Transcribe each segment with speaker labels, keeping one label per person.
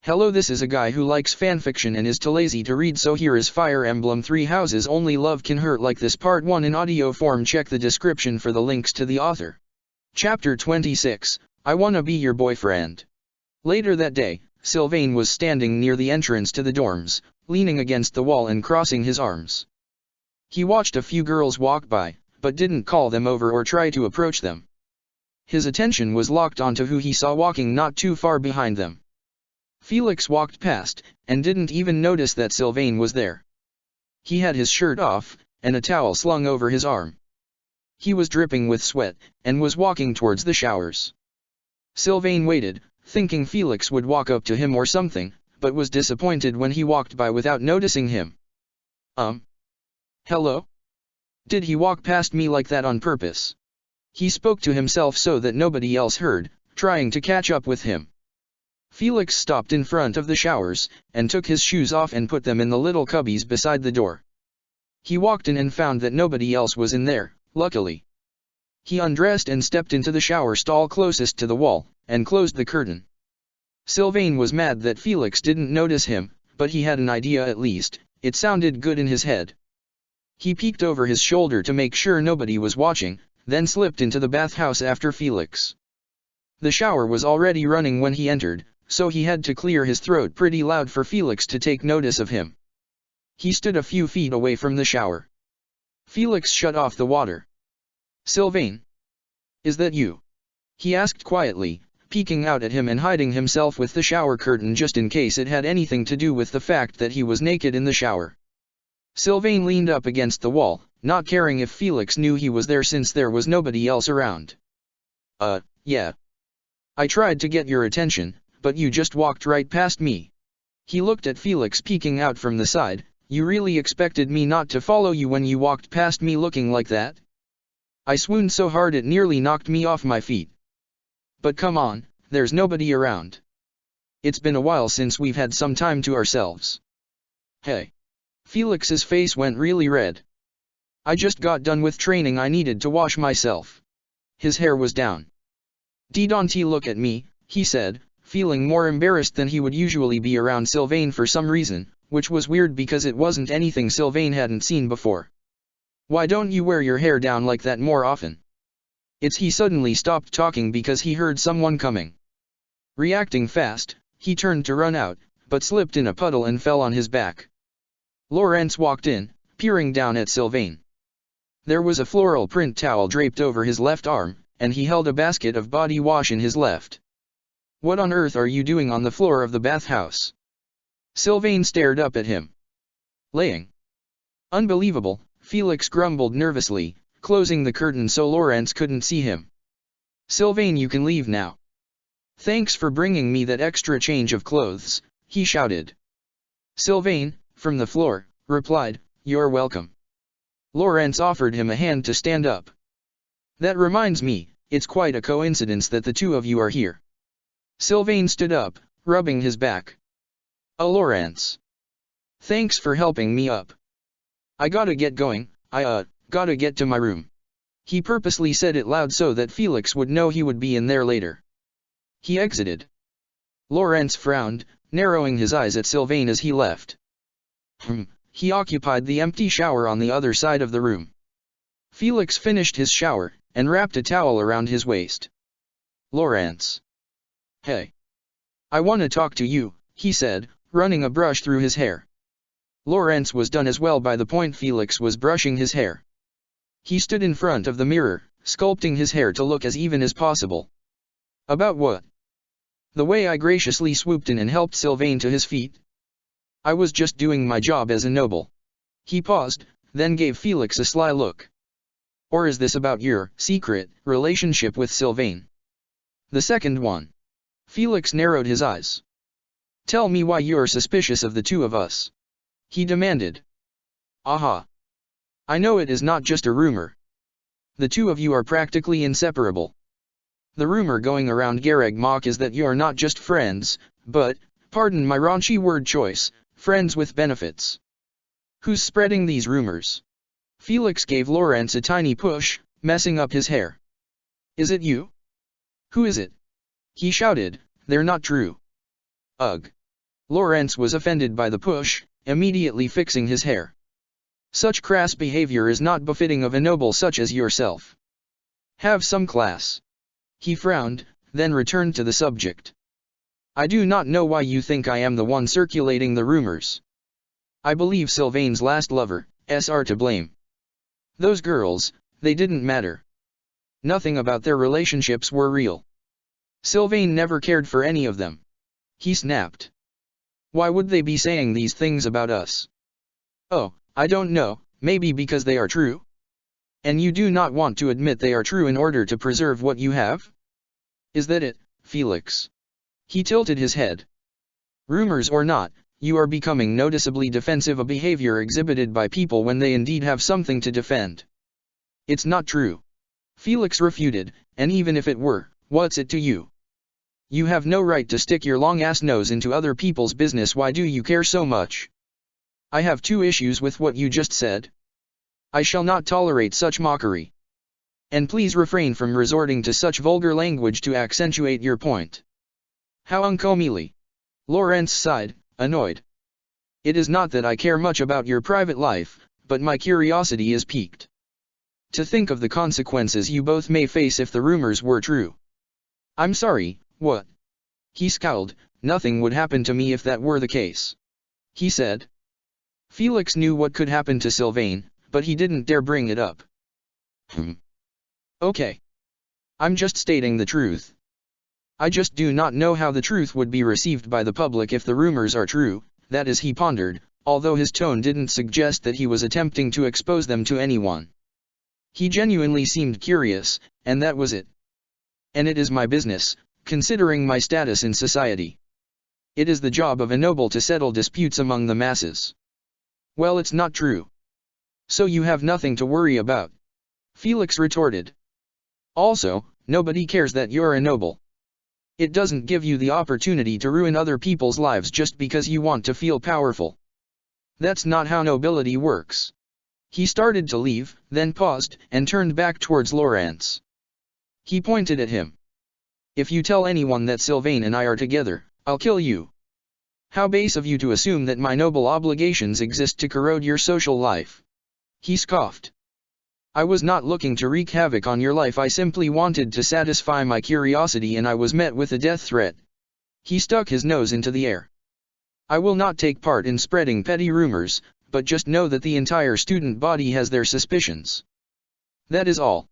Speaker 1: Hello, this is a guy who likes fanfiction and is too lazy to read, so here is Fire Emblem 3 Houses Only Love Can Hurt Like This Part 1 in audio form. Check the description for the links to the author. Chapter 26, I Wanna Be Your Boyfriend. Later that day, Sylvain was standing near the entrance to the dorms, leaning against the wall and crossing his arms. He watched a few girls walk by, but didn't call them over or try to approach them. His attention was locked onto who he saw walking not too far behind them. Felix walked past, and didn't even notice that Sylvain was there. He had his shirt off, and a towel slung over his arm. He was dripping with sweat, and was walking towards the showers. Sylvain waited, thinking Felix would walk up to him or something, but was disappointed when he walked by without noticing him. Hello? Did he walk past me like that on purpose? He spoke to himself so that nobody else heard, trying to catch up with him. Felix stopped in front of the showers, and took his shoes off and put them in the little cubbies beside the door. He walked in and found that nobody else was in there, luckily. He undressed and stepped into the shower stall closest to the wall, and closed the curtain. Sylvain was mad that Felix didn't notice him, but he had an idea at least. It sounded good in his head. He peeked over his shoulder to make sure nobody was watching, then slipped into the bathhouse after Felix. The shower was already running when he entered, so he had to clear his throat pretty loud for Felix to take notice of him. He stood a few feet away from the shower. Felix shut off the water. Sylvain? Is that you? He asked quietly, peeking out at him and hiding himself with the shower curtain just in case it had anything to do with the fact that he was naked in the shower. Sylvain leaned up against the wall, not caring if Felix knew he was there since there was nobody else around. Yeah. I tried to get your attention, but you just walked right past me. He looked at Felix peeking out from the side. You really expected me not to follow you when you walked past me looking like that? I swooned so hard it nearly knocked me off my feet. But come on, there's nobody around. It's been a while since we've had some time to ourselves. Hey. Felix's face went really red. I just got done with training. I needed to wash myself. His hair was down. Don't look at me, he said, feeling more embarrassed than he would usually be around Sylvain for some reason, which was weird because it wasn't anything Sylvain hadn't seen before. Why don't you wear your hair down like that more often? He suddenly stopped talking because he heard someone coming. Reacting fast, he turned to run out, but slipped in a puddle and fell on his back. Lawrence walked in, peering down at Sylvain. There was a floral print towel draped over his left arm, and he held a basket of body wash in his left. What on earth are you doing on the floor of the bathhouse? Sylvain stared up at him. Laying. Unbelievable, Felix grumbled nervously, closing the curtain so Lawrence couldn't see him. Sylvain, you can leave now. Thanks for bringing me that extra change of clothes, he shouted. Sylvain, from the floor, replied, You're welcome. Lawrence offered him a hand to stand up. That reminds me, it's quite a coincidence that the two of you are here. Sylvain stood up, rubbing his back. Lawrence. Thanks for helping me up. I gotta get going, gotta get to my room. He purposely said it loud so that Felix would know he would be in there later. He exited. Lawrence frowned, narrowing his eyes at Sylvain as he left. He occupied the empty shower on the other side of the room. Felix finished his shower, and wrapped a towel around his waist. Lawrence. Hey. I wanna talk to you, he said, running a brush through his hair. Lawrence was done as well by the point Felix was brushing his hair. He stood in front of the mirror, sculpting his hair to look as even as possible. About what? The way I graciously swooped in and helped Sylvain to his feet. I was just doing my job as a noble. He paused, then gave Felix a sly look. Or is this about your secret relationship with Sylvain? The second one. Felix narrowed his eyes. Tell me why you're suspicious of the two of us. He demanded. Aha. I know it is not just a rumor. The two of you are practically inseparable. The rumor going around Gareg Mach is that you're not just friends, but, pardon my raunchy word choice, friends with benefits. Who's spreading these rumors? Felix gave Lawrence a tiny push, messing up his hair. Is it you? Who is it? He shouted, they're not true. Ugh. Lawrence was offended by the push, immediately fixing his hair. Such crass behavior is not befitting of a noble such as yourself. Have some class. He frowned, then returned to the subject. I do not know why you think I am the one circulating the rumors. I believe Sylvain's last lovers are to blame. Those girls, they didn't matter. Nothing about their relationships were real. Sylvain never cared for any of them. He snapped. Why would they be saying these things about us? Oh, I don't know, maybe because they are true? And you do not want to admit they are true in order to preserve what you have? Is that it, Felix? He tilted his head. Rumors or not, you are becoming noticeably defensive, a behavior exhibited by people when they indeed have something to defend. It's not true. Felix refuted, and even if it were, what's it to you? You have no right to stick your long-ass nose into other people's business. Why do you care so much? I have two issues with what you just said. I shall not tolerate such mockery. And please refrain from resorting to such vulgar language to accentuate your point. How uncomely. Lawrence sighed, annoyed. It is not that I care much about your private life, but my curiosity is piqued. To think of the consequences you both may face if the rumors were true. I'm sorry, what? He scowled. Nothing would happen to me if that were the case. He said. Felix knew what could happen to Sylvain, but he didn't dare bring it up. Okay. I'm just stating the truth. I just do not know how the truth would be received by the public if the rumors are true, that is, he pondered, although his tone didn't suggest that he was attempting to expose them to anyone. He genuinely seemed curious, and that was it. And it is my business, considering my status in society. It is the job of a noble to settle disputes among the masses. Well, it's not true. So you have nothing to worry about. Felix retorted. Also, nobody cares that you're a noble. It doesn't give you the opportunity to ruin other people's lives just because you want to feel powerful. That's not how nobility works. He started to leave, then paused, and turned back towards Lawrence. He pointed at him. If you tell anyone that Sylvain and I are together, I'll kill you. How base of you to assume that my noble obligations exist to corrode your social life. He scoffed. I was not looking to wreak havoc on your life, I simply wanted to satisfy my curiosity, and I was met with a death threat. He stuck his nose into the air. I will not take part in spreading petty rumors, but just know that the entire student body has their suspicions. That is all.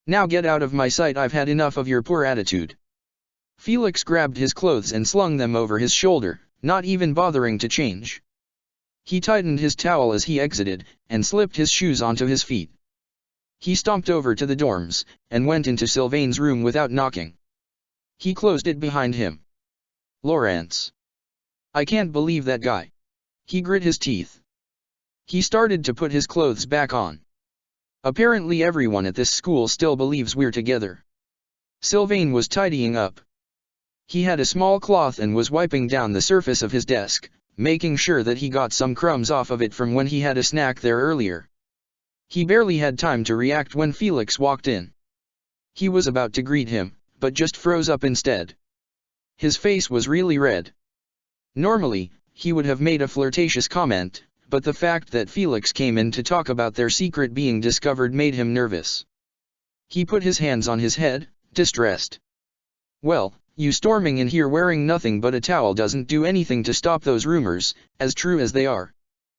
Speaker 1: Now get out of my sight, I've had enough of your poor attitude. Felix grabbed his clothes and slung them over his shoulder, not even bothering to change. He tightened his towel as he exited, and slipped his shoes onto his feet. He stomped over to the dorms, and went into Sylvain's room without knocking. He closed it behind him. Lawrence. I can't believe that guy. He grit his teeth. He started to put his clothes back on. Apparently everyone at this school still believes we're together. Sylvain was tidying up. He had a small cloth and was wiping down the surface of his desk, making sure that he got some crumbs off of it from when he had a snack there earlier. He barely had time to react when Felix walked in. He was about to greet him, but just froze up instead. His face was really red. Normally, he would have made a flirtatious comment, but the fact that Felix came in to talk about their secret being discovered made him nervous. He put his hands on his head, distressed. Well, you storming in here wearing nothing but a towel doesn't do anything to stop those rumors, as true as they are.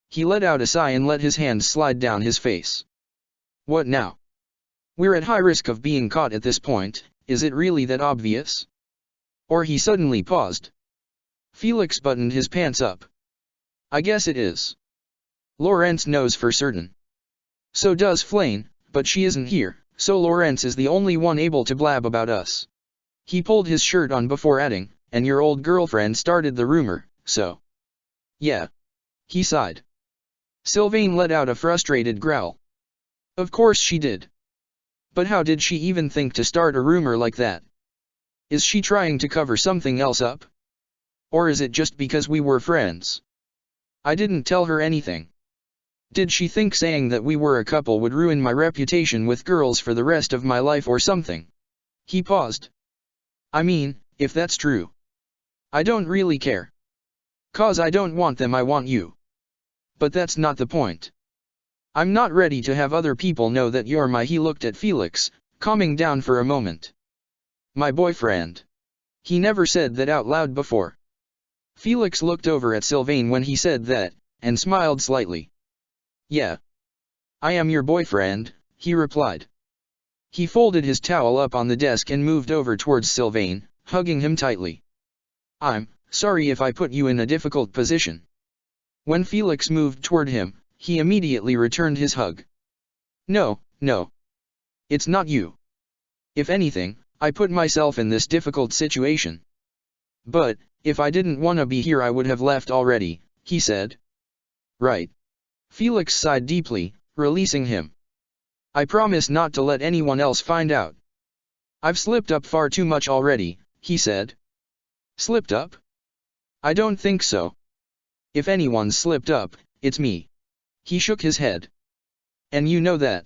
Speaker 1: He let out a sigh and let his hands slide down his face. What now? We're at high risk of being caught at this point, is it really that obvious? Or he suddenly paused. Felix buttoned his pants up. I guess it is. Lawrence knows for certain. So does Flane, but she isn't here, so Lawrence is the only one able to blab about us. He pulled his shirt on before adding, and your old girlfriend started the rumor, so. Yeah. He sighed. Sylvain let out a frustrated growl. Of course she did. But how did she even think to start a rumor like that? Is she trying to cover something else up? Or is it just because we were friends? I didn't tell her anything. Did she think saying that we were a couple would ruin my reputation with girls for the rest of my life or something? He paused. I mean, if that's true. I don't really care. 'Cause I don't want them, I want you. But that's not the point. I'm not ready to have other people know that you're my— He looked at Felix, calming down for a moment. My boyfriend. He never said that out loud before. Felix looked over at Sylvain when he said that, and smiled slightly. Yeah. I am your boyfriend, he replied. He folded his towel up on the desk and moved over towards Sylvain, hugging him tightly. I'm sorry if I put you in a difficult position. When Felix moved toward him, he immediately returned his hug. No, no. It's not you. If anything, I put myself in this difficult situation. But, if I didn't want to be here I would have left already, he said. Right. Felix sighed deeply, releasing him. I promise not to let anyone else find out. I've slipped up far too much already, he said. Slipped up? I don't think so. If anyone's slipped up, it's me. He shook his head. And you know that.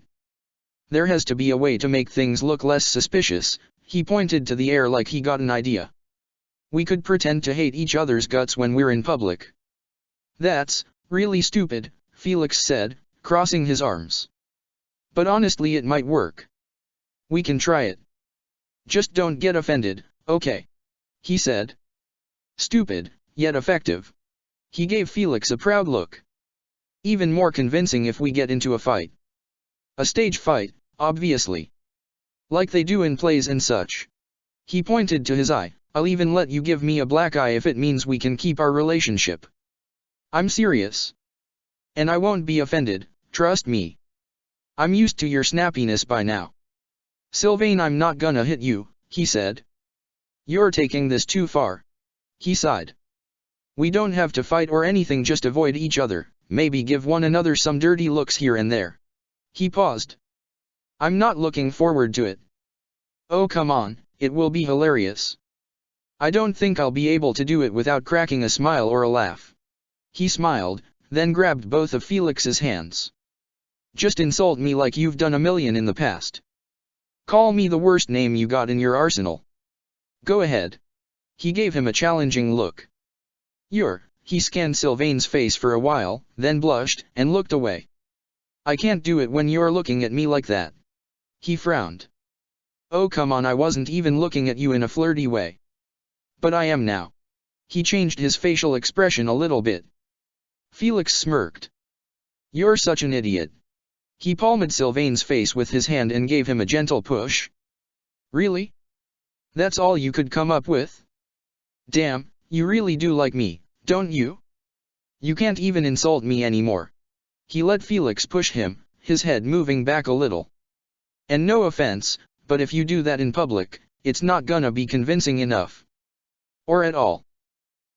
Speaker 1: There has to be a way to make things look less suspicious, he pointed to the air like he got an idea. We could pretend to hate each other's guts when we're in public. That's really stupid, Felix said, crossing his arms. But honestly it might work. We can try it. Just don't get offended, okay? He said. Stupid, yet effective. He gave Felix a proud look. Even more convincing if we get into a fight. A stage fight, obviously. Like they do in plays and such. He pointed to his eye. I'll even let you give me a black eye if it means we can keep our relationship. I'm serious. And I won't be offended, trust me. I'm used to your snappiness by now. Sylvain, I'm not gonna hit you, he said. You're taking this too far. He sighed. We don't have to fight or anything, just avoid each other, maybe give one another some dirty looks here and there. He paused. I'm not looking forward to it. Oh come on, it will be hilarious. I don't think I'll be able to do it without cracking a smile or a laugh. He smiled, then grabbed both of Felix's hands. Just insult me like you've done a million in the past. Call me the worst name you got in your arsenal. Go ahead. He gave him a challenging look. He scanned Sylvain's face for a while, then blushed, and looked away. I can't do it when you're looking at me like that. He frowned. Oh come on, I wasn't even looking at you in a flirty way. But I am now. He changed his facial expression a little bit. Felix smirked. You're such an idiot. He palmed Sylvain's face with his hand and gave him a gentle push. Really? That's all you could come up with? Damn, you really do like me, don't you? You can't even insult me anymore. He let Felix push him, his head moving back a little. And no offense, but if you do that in public, it's not gonna be convincing enough. Or at all.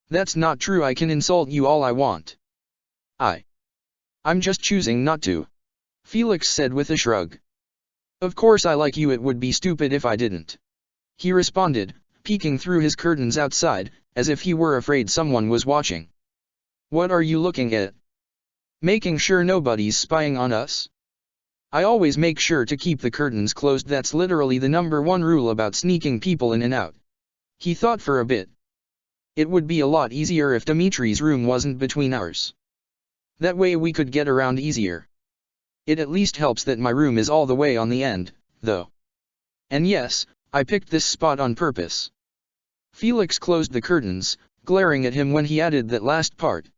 Speaker 1: That's not true, I can insult you all I want. I'm just choosing not to. Felix said with a shrug. Of course I like you, it would be stupid if I didn't. He responded, peeking through his curtains outside, as if he were afraid someone was watching. What are you looking at? Making sure nobody's spying on us? I always make sure to keep the curtains closed, that's literally the #1 rule about sneaking people in and out. He thought for a bit. It would be a lot easier if Dimitri's room wasn't between ours. That way we could get around easier. It at least helps that my room is all the way on the end, though. And yes, I picked this spot on purpose. Felix closed the curtains, glaring at him when he added that last part.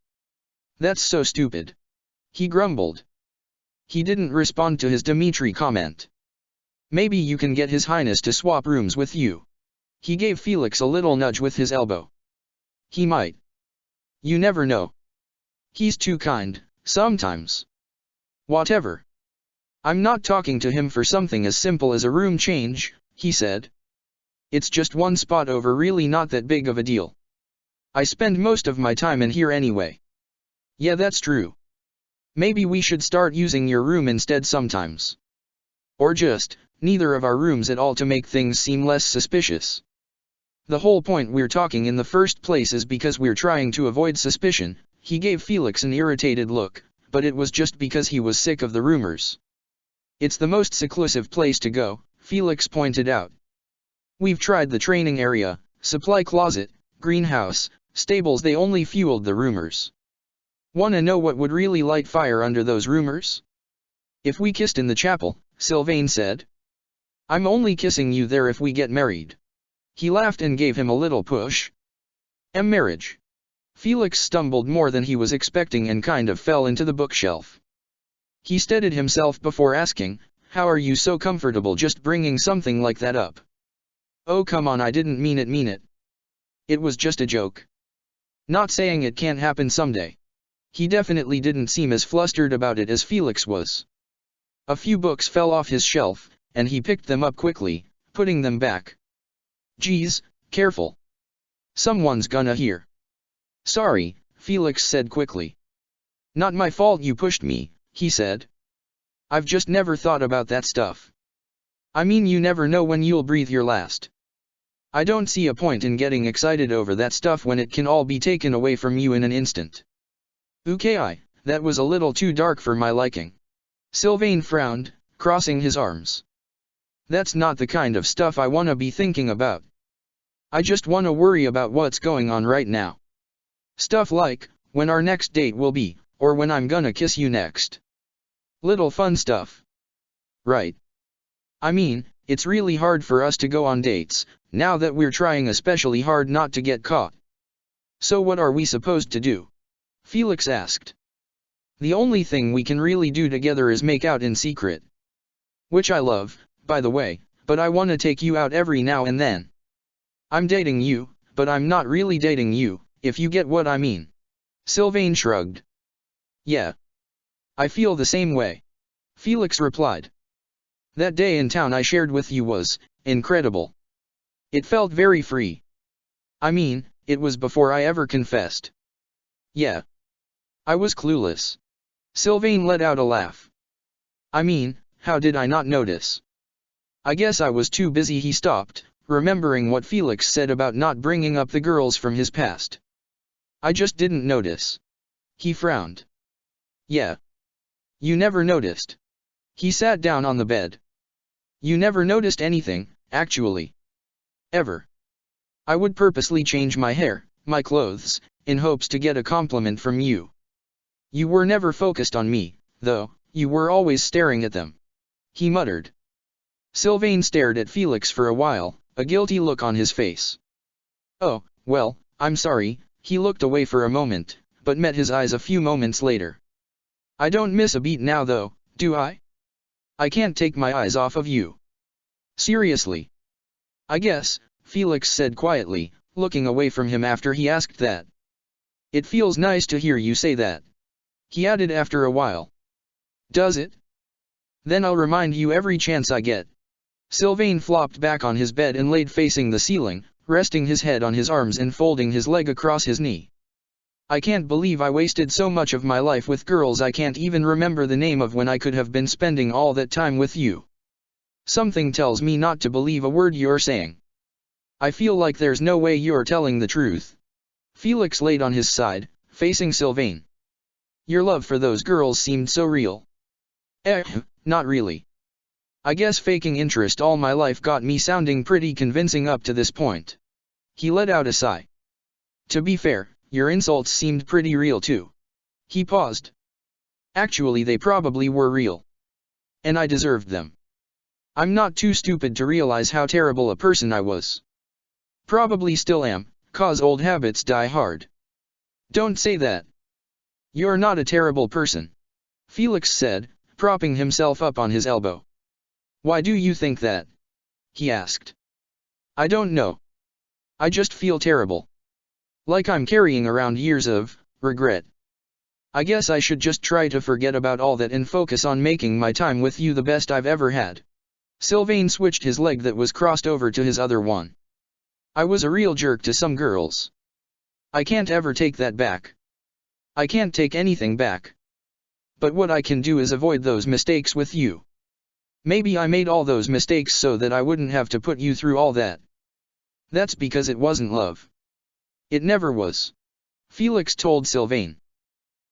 Speaker 1: That's so stupid. He grumbled. He didn't respond to his Dimitri comment. Maybe you can get His Highness to swap rooms with you. He gave Felix a little nudge with his elbow. He might. You never know. He's too kind, sometimes. Whatever. I'm not talking to him for something as simple as a room change, he said. It's just one spot over, really not that big of a deal. I spend most of my time in here anyway. Yeah, that's true. Maybe we should start using your room instead sometimes. Or just, neither of our rooms at all to make things seem less suspicious. The whole point we're talking in the first place is because we're trying to avoid suspicion. He gave Felix an irritated look, but it was just because he was sick of the rumors. It's the most seclusive place to go, Felix pointed out. We've tried the training area, supply closet, greenhouse, Stables they only fueled the rumors. Wanna know what would really light fire under those rumors? If we kissed in the chapel, Sylvain said. I'm only kissing you there if we get married. He laughed and gave him a little push. Marriage. Felix stumbled more than he was expecting and kind of fell into the bookshelf. He steadied himself before asking, how are you so comfortable just bringing something like that up? Oh come on, I didn't mean it. It was just a joke. Not saying it can't happen someday. He definitely didn't seem as flustered about it as Felix was. A few books fell off his shelf, and he picked them up quickly, putting them back. Geez, careful. Someone's gonna hear. Sorry, Felix said quickly. Not my fault you pushed me, he said. I've just never thought about that stuff. I mean, you never know when you'll breathe your last. I don't see a point in getting excited over that stuff when it can all be taken away from you in an instant. Okay, that was a little too dark for my liking. Sylvain frowned, crossing his arms. That's not the kind of stuff I wanna be thinking about. I just wanna worry about what's going on right now. Stuff like, when our next date will be, or when I'm gonna kiss you next. Little fun stuff. Right. I mean, it's really hard for us to go on dates, now that we're trying especially hard not to get caught. So what are we supposed to do? Felix asked. The only thing we can really do together is make out in secret. Which I love, by the way, but I want to take you out every now and then. I'm dating you, but I'm not really dating you, if you get what I mean. Sylvain shrugged. Yeah. I feel the same way. Felix replied. That day in town I shared with you was incredible. It felt very free. I mean, it was before I ever confessed. Yeah. I was clueless. Sylvain let out a laugh. I mean, how did I not notice? I guess I was too busy. He stopped, remembering what Felix said about not bringing up the girls from his past. I just didn't notice. He frowned. Yeah. You never noticed. He sat down on the bed. You never noticed anything, actually. Ever. I would purposely change my hair, my clothes, in hopes to get a compliment from you. You were never focused on me, though, you were always staring at them. He muttered. Sylvain stared at Felix for a while, a guilty look on his face. Oh, well, I'm sorry. He looked away for a moment, but met his eyes a few moments later. I don't miss a beat now though, do I? I can't take my eyes off of you. Seriously. I guess, Felix said quietly, looking away from him after he asked that. It feels nice to hear you say that. He added after a while. Does it? Then I'll remind you every chance I get. Sylvain flopped back on his bed and laid facing the ceiling, resting his head on his arms and folding his leg across his knee. I can't believe I wasted so much of my life with girls I can't even remember the name of when I could have been spending all that time with you. Something tells me not to believe a word you're saying. I feel like there's no way you're telling the truth. Felix laid on his side, facing Sylvain. Your love for those girls seemed so real. Not really. I guess faking interest all my life got me sounding pretty convincing up to this point. He let out a sigh. To be fair, your insults seemed pretty real too. He paused. Actually, they probably were real. And I deserved them. I'm not too stupid to realize how terrible a person I was. Probably still am, 'cause old habits die hard. Don't say that. You're not a terrible person. Felix said, propping himself up on his elbow. Why do you think that? He asked. I don't know. I just feel terrible. Like I'm carrying around years of regret. I guess I should just try to forget about all that and focus on making my time with you the best I've ever had. Sylvain switched his leg that was crossed over to his other one. I was a real jerk to some girls. I can't ever take that back. I can't take anything back. But what I can do is avoid those mistakes with you. Maybe I made all those mistakes so that I wouldn't have to put you through all that. That's because it wasn't love. It never was. Felix told Sylvain.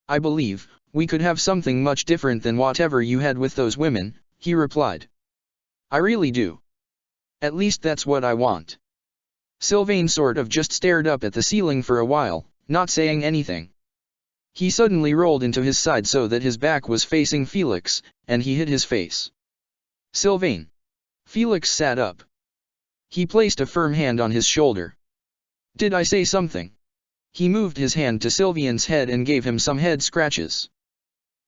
Speaker 1: I believe we could have something much different than whatever you had with those women, he replied. I really do. At least that's what I want. Sylvain sort of just stared up at the ceiling for a while, not saying anything. He suddenly rolled into his side so that his back was facing Felix, and he hit his face. Sylvain. Felix sat up. He placed a firm hand on his shoulder. Did I say something? He moved his hand to Sylvain's head and gave him some head scratches.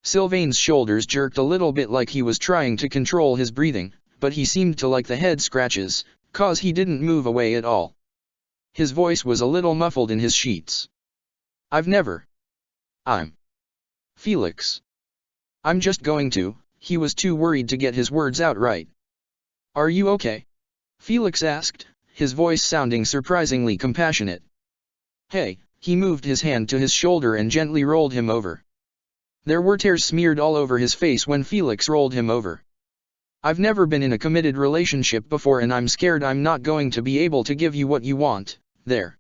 Speaker 1: Sylvain's shoulders jerked a little bit like he was trying to control his breathing, but he seemed to like the head scratches, 'cause he didn't move away at all. His voice was a little muffled in his sheets. I'm Felix. I'm just going to. He was too worried to get his words out right. Are you okay? Felix asked, his voice sounding surprisingly compassionate. Hey, he moved his hand to his shoulder and gently rolled him over. There were tears smeared all over his face when Felix rolled him over. I've never been in a committed relationship before and I'm scared I'm not going to be able to give you what you want, there.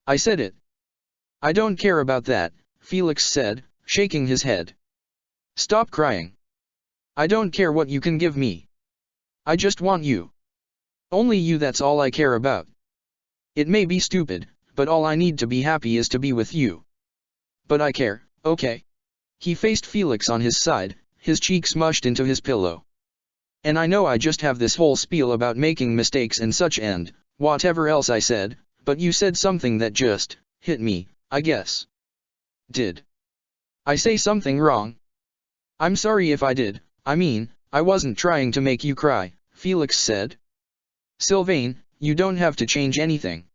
Speaker 1: I said it. I don't care about that, Felix said, shaking his head. Stop crying. I don't care what you can give me. I just want you. Only you, that's all I care about. It may be stupid, but all I need to be happy is to be with you. But I care, okay? He faced Felix on his side, his cheek smushed into his pillow. And I know I just have this whole spiel about making mistakes and such and whatever else I said, but you said something that just hit me, I guess. Did I say something wrong? I'm sorry if I did. I mean, I wasn't trying to make you cry, Felix said. Sylvain, you don't have to change anything.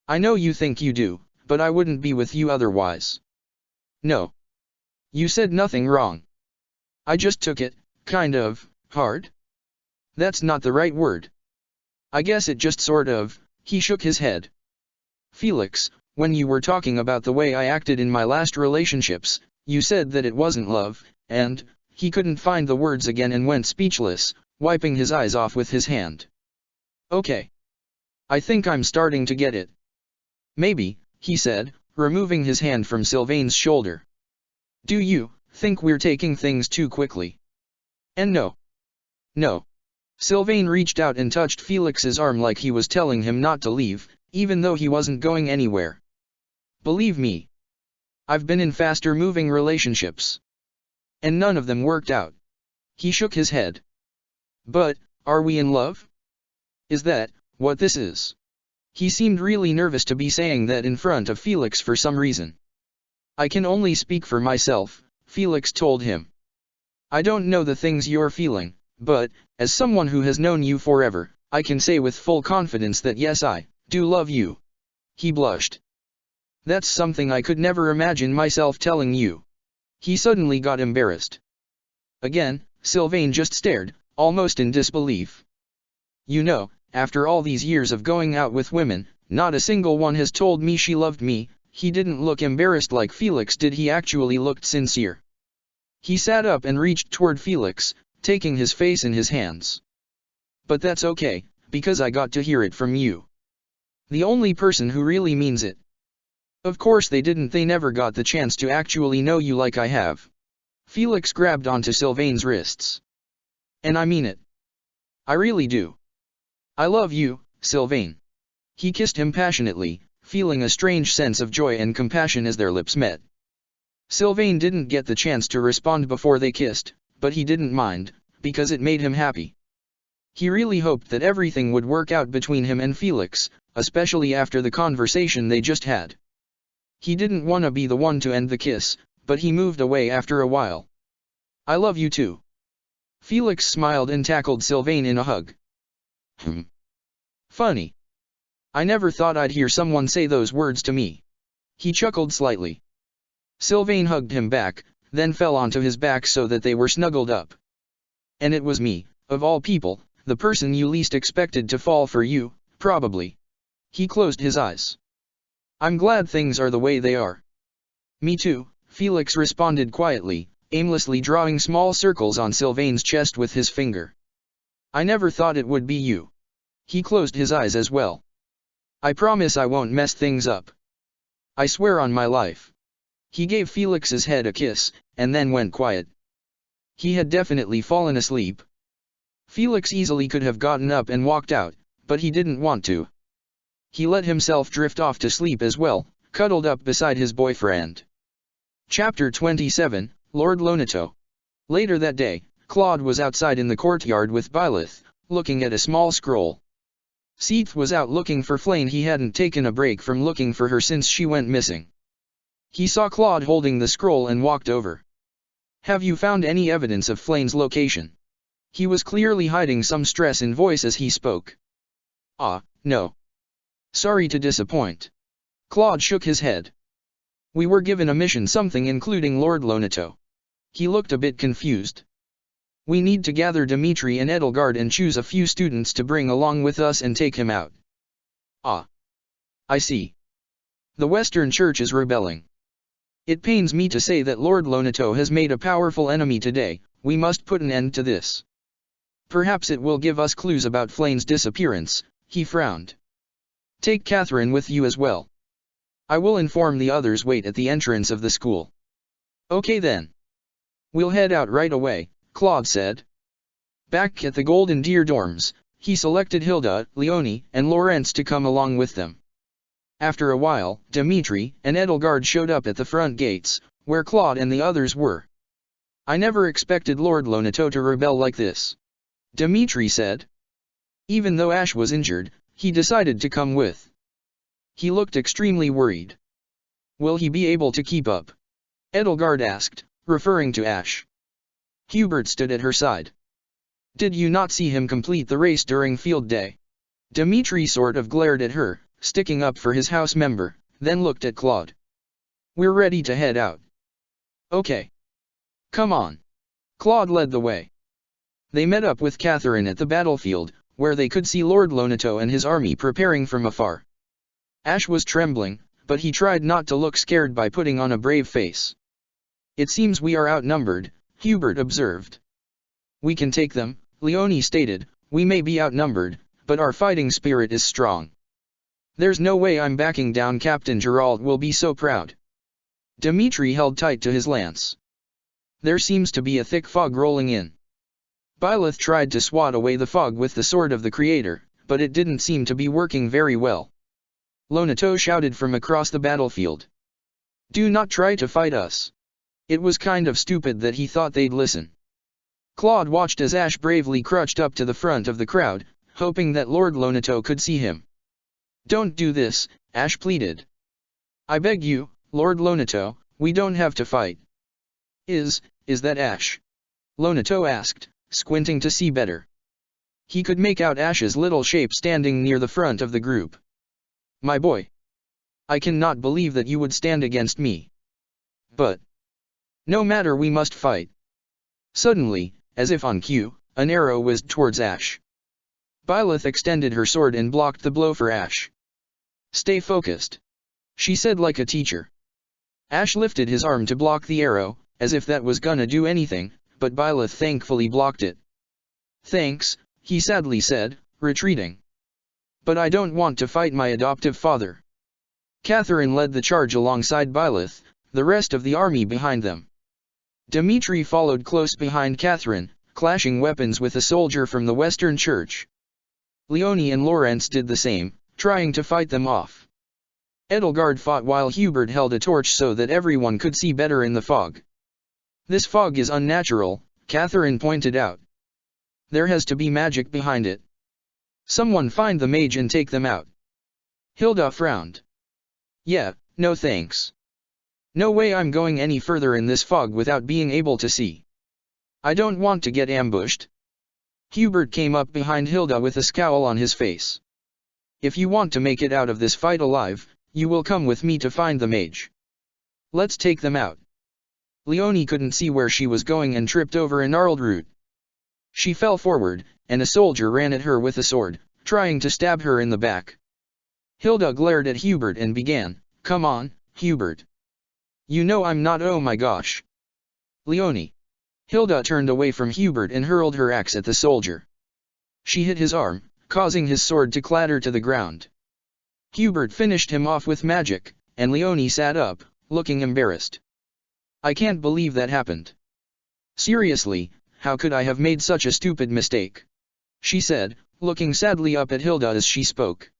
Speaker 1: I know you think you do, but I wouldn't be with you otherwise. No. You said nothing wrong. I just took it, kind of, hard? That's not the right word. I guess it just sort of, he shook his head. Felix, when you were talking about the way I acted in my last relationships, you said that it wasn't love, and, he couldn't find the words again and went speechless, wiping his eyes off with his hand. Okay. I think I'm starting to get it. Maybe, he said, removing his hand from Sylvain's shoulder. Do you think we're taking things too quickly? And no. No. Sylvain reached out and touched Felix's arm like he was telling him not to leave, even though he wasn't going anywhere. Believe me. I've been in faster-moving relationships. And none of them worked out. He shook his head. But, are we in love? Is that what this is? He seemed really nervous to be saying that in front of Felix for some reason. I can only speak for myself, Felix told him. I don't know the things you're feeling, but, as someone who has known you forever, I can say with full confidence that yes, I do love you. He blushed. That's something I could never imagine myself telling you. He suddenly got embarrassed. Again, Sylvain just stared, almost in disbelief. You know, after all these years of going out with women, not a single one has told me she loved me. He didn't look embarrassed like Felix did, he actually looked sincere. He sat up and reached toward Felix, taking his face in his hands. But that's okay, because I got to hear it from you. The only person who really means it. Of course they never got the chance to actually know you like I have. Felix grabbed onto Sylvain's wrists. And I mean it. I really do. I love you, Sylvain. He kissed him passionately, feeling a strange sense of joy and compassion as their lips met. Sylvain didn't get the chance to respond before they kissed, but he didn't mind, because it made him happy. He really hoped that everything would work out between him and Felix, especially after the conversation they just had. He didn't want to be the one to end the kiss, but he moved away after a while. I love you too. Felix smiled and tackled Sylvain in a hug. Funny. I never thought I'd hear someone say those words to me. He chuckled slightly. Sylvain hugged him back, then fell onto his back so that they were snuggled up. And it was me, of all people, the person you least expected to fall for you, probably. He closed his eyes. I'm glad things are the way they are. Me too, Felix responded quietly, aimlessly drawing small circles on Sylvain's chest with his finger. I never thought it would be you. He closed his eyes as well. I promise I won't mess things up. I swear on my life. He gave Felix's head a kiss, and then went quiet. He had definitely fallen asleep. Felix easily could have gotten up and walked out, but he didn't want to. He let himself drift off to sleep as well, cuddled up beside his boyfriend. Chapter 27, Lord Lonato. Later that day, Claude was outside in the courtyard with Byleth, looking at a small scroll. Seath was out looking for Flane. He hadn't taken a break from looking for her since she went missing. He saw Claude holding the scroll and walked over. "Have you found any evidence of Flane's location?" He was clearly hiding some stress in voice as he spoke. No. Sorry to disappoint." Claude shook his head. "We were given a mission, something including Lord Lonato." He looked a bit confused. "We need to gather Dimitri and Edelgard and choose a few students to bring along with us and take him out." I see. The Western Church is rebelling. It pains me to say that Lord Lonato has made a powerful enemy today. We must put an end to this. Perhaps it will give us clues about Flane's disappearance." He frowned. "Take Catherine with you as well. I will inform the others. Wait at the entrance of the school." "Okay then. We'll head out right away," Claude said. Back at the Golden Deer dorms, he selected Hilda, Leonie, and Laurence to come along with them. After a while, Dimitri and Edelgard showed up at the front gates, where Claude and the others were. "I never expected Lord Lonato to rebel like this," Dimitri said. Even though Ash was injured, he decided to come with. He looked extremely worried. "Will he be able to keep up?" Edelgard asked, referring to Ash. Hubert stood at her side. "Did you not see him complete the race during field day?" Dimitri sort of glared at her, sticking up for his house member, then looked at Claude. "We're ready to head out." "Okay. Come on." Claude led the way. They met up with Catherine at the battlefield, where they could see Lord Lonato and his army preparing from afar. Ash was trembling, but he tried not to look scared by putting on a brave face. "It seems we are outnumbered," Hubert observed. "We can take them," Leonie stated. "We may be outnumbered, but our fighting spirit is strong. There's no way I'm backing down. Captain Geralt will be so proud." Dimitri held tight to his lance. There seems to be a thick fog rolling in. Byleth tried to swat away the fog with the sword of the Creator, but it didn't seem to be working very well. Lonato shouted from across the battlefield. "Do not try to fight us." It was kind of stupid that he thought they'd listen. Claude watched as Ash bravely crouched up to the front of the crowd, hoping that Lord Lonato could see him. "Don't do this," Ash pleaded. "I beg you, Lord Lonato, we don't have to fight." Is that Ash?" Lonato asked, squinting to see better. He could make out Ash's little shape standing near the front of the group. "My boy. I cannot believe that you would stand against me. But no matter, we must fight." Suddenly, as if on cue, an arrow whizzed towards Ash. Byleth extended her sword and blocked the blow for Ash. "Stay focused," she said like a teacher. Ash lifted his arm to block the arrow, as if that was gonna do anything, but Byleth thankfully blocked it. "Thanks," he sadly said, retreating. "But I don't want to fight my adoptive father." Catherine led the charge alongside Byleth, the rest of the army behind them. Dimitri followed close behind Catherine, clashing weapons with a soldier from the Western Church. Leonie and Laurence did the same, trying to fight them off. Edelgard fought while Hubert held a torch so that everyone could see better in the fog. "This fog is unnatural," Catherine pointed out. "There has to be magic behind it. Someone find the mage and take them out." Hilda frowned. "Yeah, no thanks. No way I'm going any further in this fog without being able to see. I don't want to get ambushed." Hubert came up behind Hilda with a scowl on his face. "If you want to make it out of this fight alive, you will come with me to find the mage. Let's take them out." Leonie couldn't see where she was going and tripped over a gnarled root. She fell forward, and a soldier ran at her with a sword, trying to stab her in the back. Hilda glared at Hubert and began, "Come on, Hubert. You know I'm not. Oh my gosh." "Leonie." Hilda turned away from Hubert and hurled her axe at the soldier. She hit his arm, causing his sword to clatter to the ground. Hubert finished him off with magic, and Leonie sat up, looking embarrassed. "I can't believe that happened. Seriously, how could I have made such a stupid mistake?" she said, looking sadly up at Hilda as she spoke.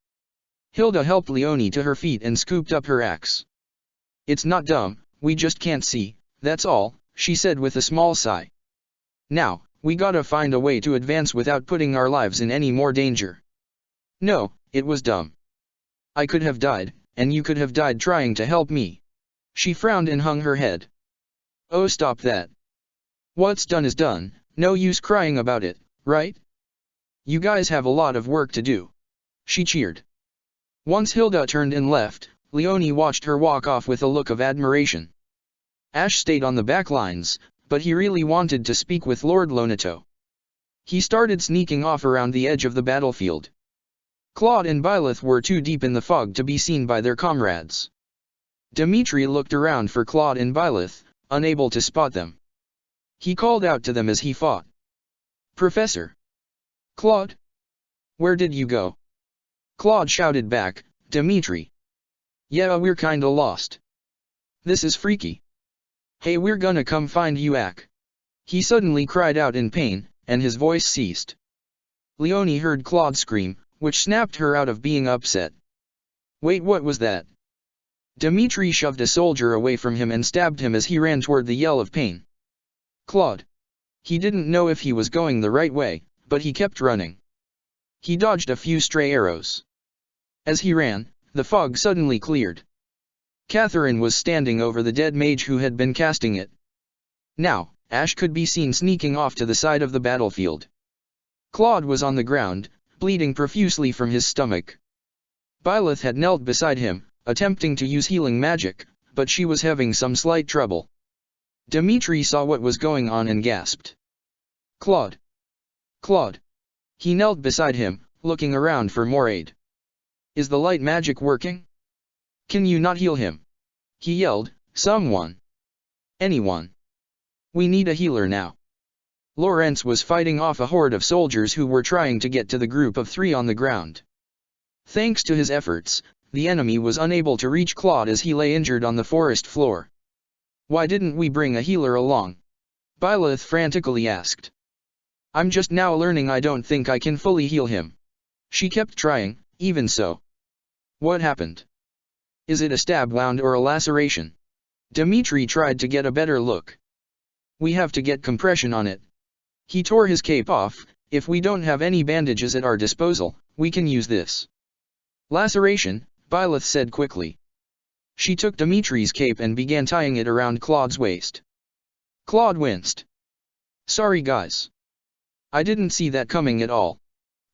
Speaker 1: Hilda helped Leonie to her feet and scooped up her axe. "It's not dumb, we just can't see, that's all," she said with a small sigh. "Now, we gotta find a way to advance without putting our lives in any more danger." "No, it was dumb. I could have died, and you could have died trying to help me." She frowned and hung her head. "Oh, stop that. What's done is done, no use crying about it, right? You guys have a lot of work to do." She cheered. Once Hilda turned and left, Leonie watched her walk off with a look of admiration. Ash stayed on the back lines, but he really wanted to speak with Lord Lonato. He started sneaking off around the edge of the battlefield. Claude and Byleth were too deep in the fog to be seen by their comrades. Dimitri looked around for Claude and Byleth, unable to spot them. He called out to them as he fought. "Professor! Claude? Where did you go?" Claude shouted back, "Dimitri. Yeah, we're kinda lost. This is freaky. Hey, we're gonna come find you, Ak." He suddenly cried out in pain, and his voice ceased. Leonie heard Claude scream, which snapped her out of being upset. "Wait, what was that?" Dimitri shoved a soldier away from him and stabbed him as he ran toward the yell of pain. Claude. He didn't know if he was going the right way, but he kept running. He dodged a few stray arrows. As he ran, the fog suddenly cleared. Catherine was standing over the dead mage who had been casting it. Now, Ash could be seen sneaking off to the side of the battlefield. Claude was on the ground, bleeding profusely from his stomach. Byleth had knelt beside him, attempting to use healing magic, but she was having some slight trouble. Dimitri saw what was going on and gasped. "Claude! Claude!" He knelt beside him, looking around for more aid. "Is the light magic working? Can you not heal him?" He yelled, "Someone! Anyone! We need a healer now." Lawrence was fighting off a horde of soldiers who were trying to get to the group of 3 on the ground. Thanks to his efforts, the enemy was unable to reach Claude as he lay injured on the forest floor. "Why didn't we bring a healer along?" Byleth frantically asked. "I'm just now learning. I don't think I can fully heal him." She kept trying, even so. "What happened? Is it a stab wound or a laceration?" Dimitri tried to get a better look. "We have to get compression on it." He tore his cape off. "If we don't have any bandages at our disposal, we can use this." "Laceration," Byleth said quickly. She took Dimitri's cape and began tying it around Claude's waist. Claude winced. "Sorry guys. I didn't see that coming at all."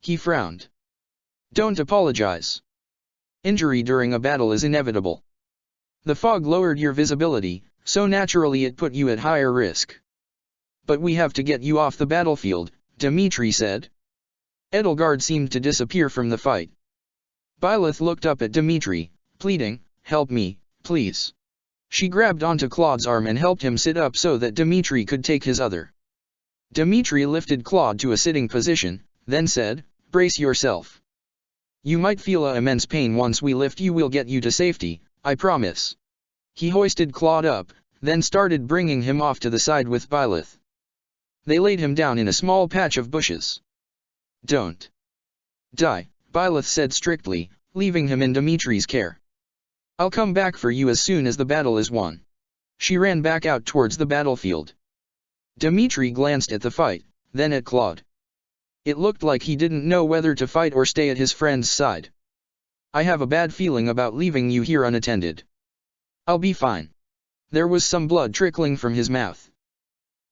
Speaker 1: He frowned. "Don't apologize. Injury during a battle is inevitable. The fog lowered your visibility, so naturally it put you at higher risk. But we have to get you off the battlefield," Dimitri said. Edelgard seemed to disappear from the fight. Byleth looked up at Dimitri, pleading, "Help me, please." She grabbed onto Claude's arm and helped him sit up so that Dimitri could take his other. Dimitri lifted Claude to a sitting position, then said, "Brace yourself. You might feel immense pain. Once we lift you, we'll get you to safety, I promise." He hoisted Claude up, then started bringing him off to the side with Byleth. They laid him down in a small patch of bushes. "Don't die," Byleth said strictly, leaving him in Dimitri's care. "I'll come back for you as soon as the battle is won." She ran back out towards the battlefield. Dimitri glanced at the fight, then at Claude. It looked like he didn't know whether to fight or stay at his friend's side. "I have a bad feeling about leaving you here unattended." "I'll be fine." There was some blood trickling from his mouth.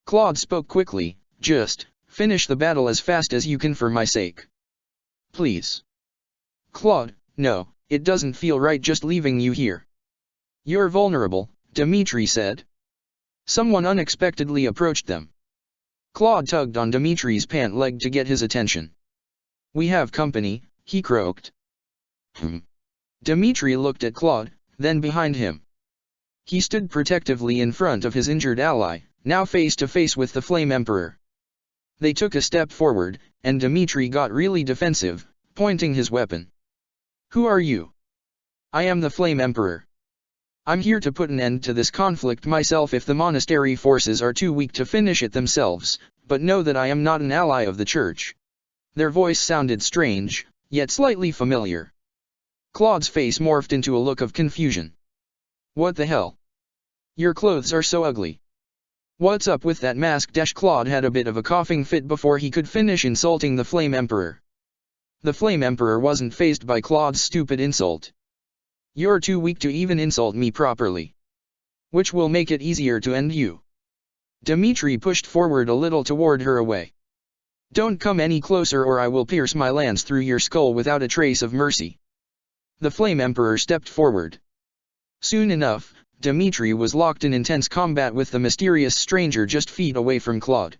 Speaker 1: Claude spoke quickly, "Just finish the battle as fast as you can for my sake. Please." "Claude, no, it doesn't feel right just leaving you here." "You're vulnerable," Dimitri said. Someone unexpectedly approached them. Claude tugged on Dimitri's pant leg to get his attention. "We have company," he croaked. Dimitri looked at Claude, then behind him. He stood protectively in front of his injured ally, now face to face with the Flame Emperor. They took a step forward, and Dimitri got really defensive, pointing his weapon. "Who are you?" "I am the Flame Emperor. I'm here to put an end to this conflict myself if the monastery forces are too weak to finish it themselves, but know that I am not an ally of the church." Their voice sounded strange, yet slightly familiar. Claude's face morphed into a look of confusion. What the hell? Your clothes are so ugly. What's up with that mask? Claude had a bit of a coughing fit before he could finish insulting the Flame Emperor. The Flame Emperor wasn't fazed by Claude's stupid insult. You're too weak to even insult me properly. Which will make it easier to end you. Dimitri pushed forward a little toward her away. Don't come any closer or I will pierce my lance through your skull without a trace of mercy. The Flame Emperor stepped forward. Soon enough, Dimitri was locked in intense combat with the mysterious stranger just feet away from Claude.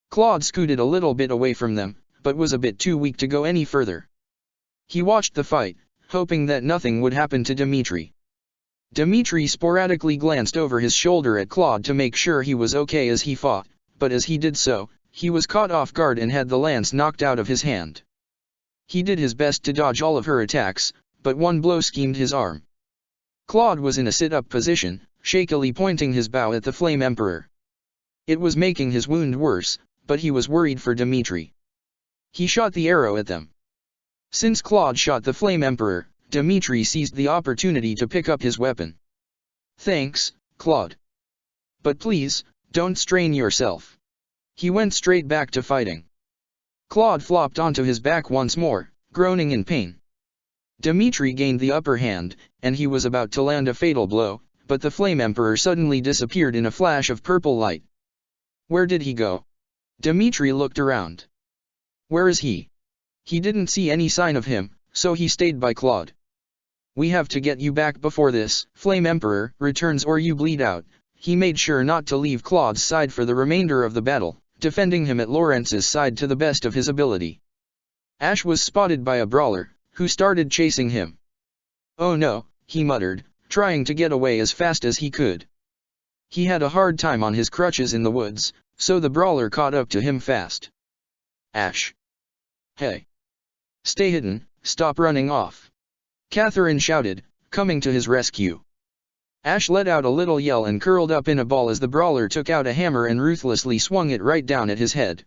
Speaker 1: Claude scooted a little bit away from them, but was a bit too weak to go any further. He watched the fight, hoping that nothing would happen to Dimitri. Dimitri sporadically glanced over his shoulder at Claude to make sure he was okay as he fought, but as he did so, he was caught off guard and had the lance knocked out of his hand. He did his best to dodge all of her attacks, but one blow schemed his arm. Claude was in a sit-up position, shakily pointing his bow at the Flame Emperor. It was making his wound worse, but he was worried for Dimitri. He shot the arrow at them. Since Claude shot the Flame Emperor, Dimitri seized the opportunity to pick up his weapon. Thanks, Claude. But please, don't strain yourself. He went straight back to fighting. Claude flopped onto his back once more, groaning in pain. Dimitri gained the upper hand, and he was about to land a fatal blow, but the Flame Emperor suddenly disappeared in a flash of purple light. Where did he go? Dimitri looked around. Where is he? He didn't see any sign of him, so he stayed by Claude. We have to get you back before this Flame Emperor returns or you bleed out. He made sure not to leave Claude's side for the remainder of the battle, defending him at Lawrence's side to the best of his ability. Ash was spotted by a brawler, who started chasing him. Oh no, he muttered, trying to get away as fast as he could. He had a hard time on his crutches in the woods, so the brawler caught up to him fast. Ash. Hey. Stay hidden, stop running off. Catherine shouted, coming to his rescue. Ash let out a little yell and curled up in a ball as the brawler took out a hammer and ruthlessly swung it right down at his head.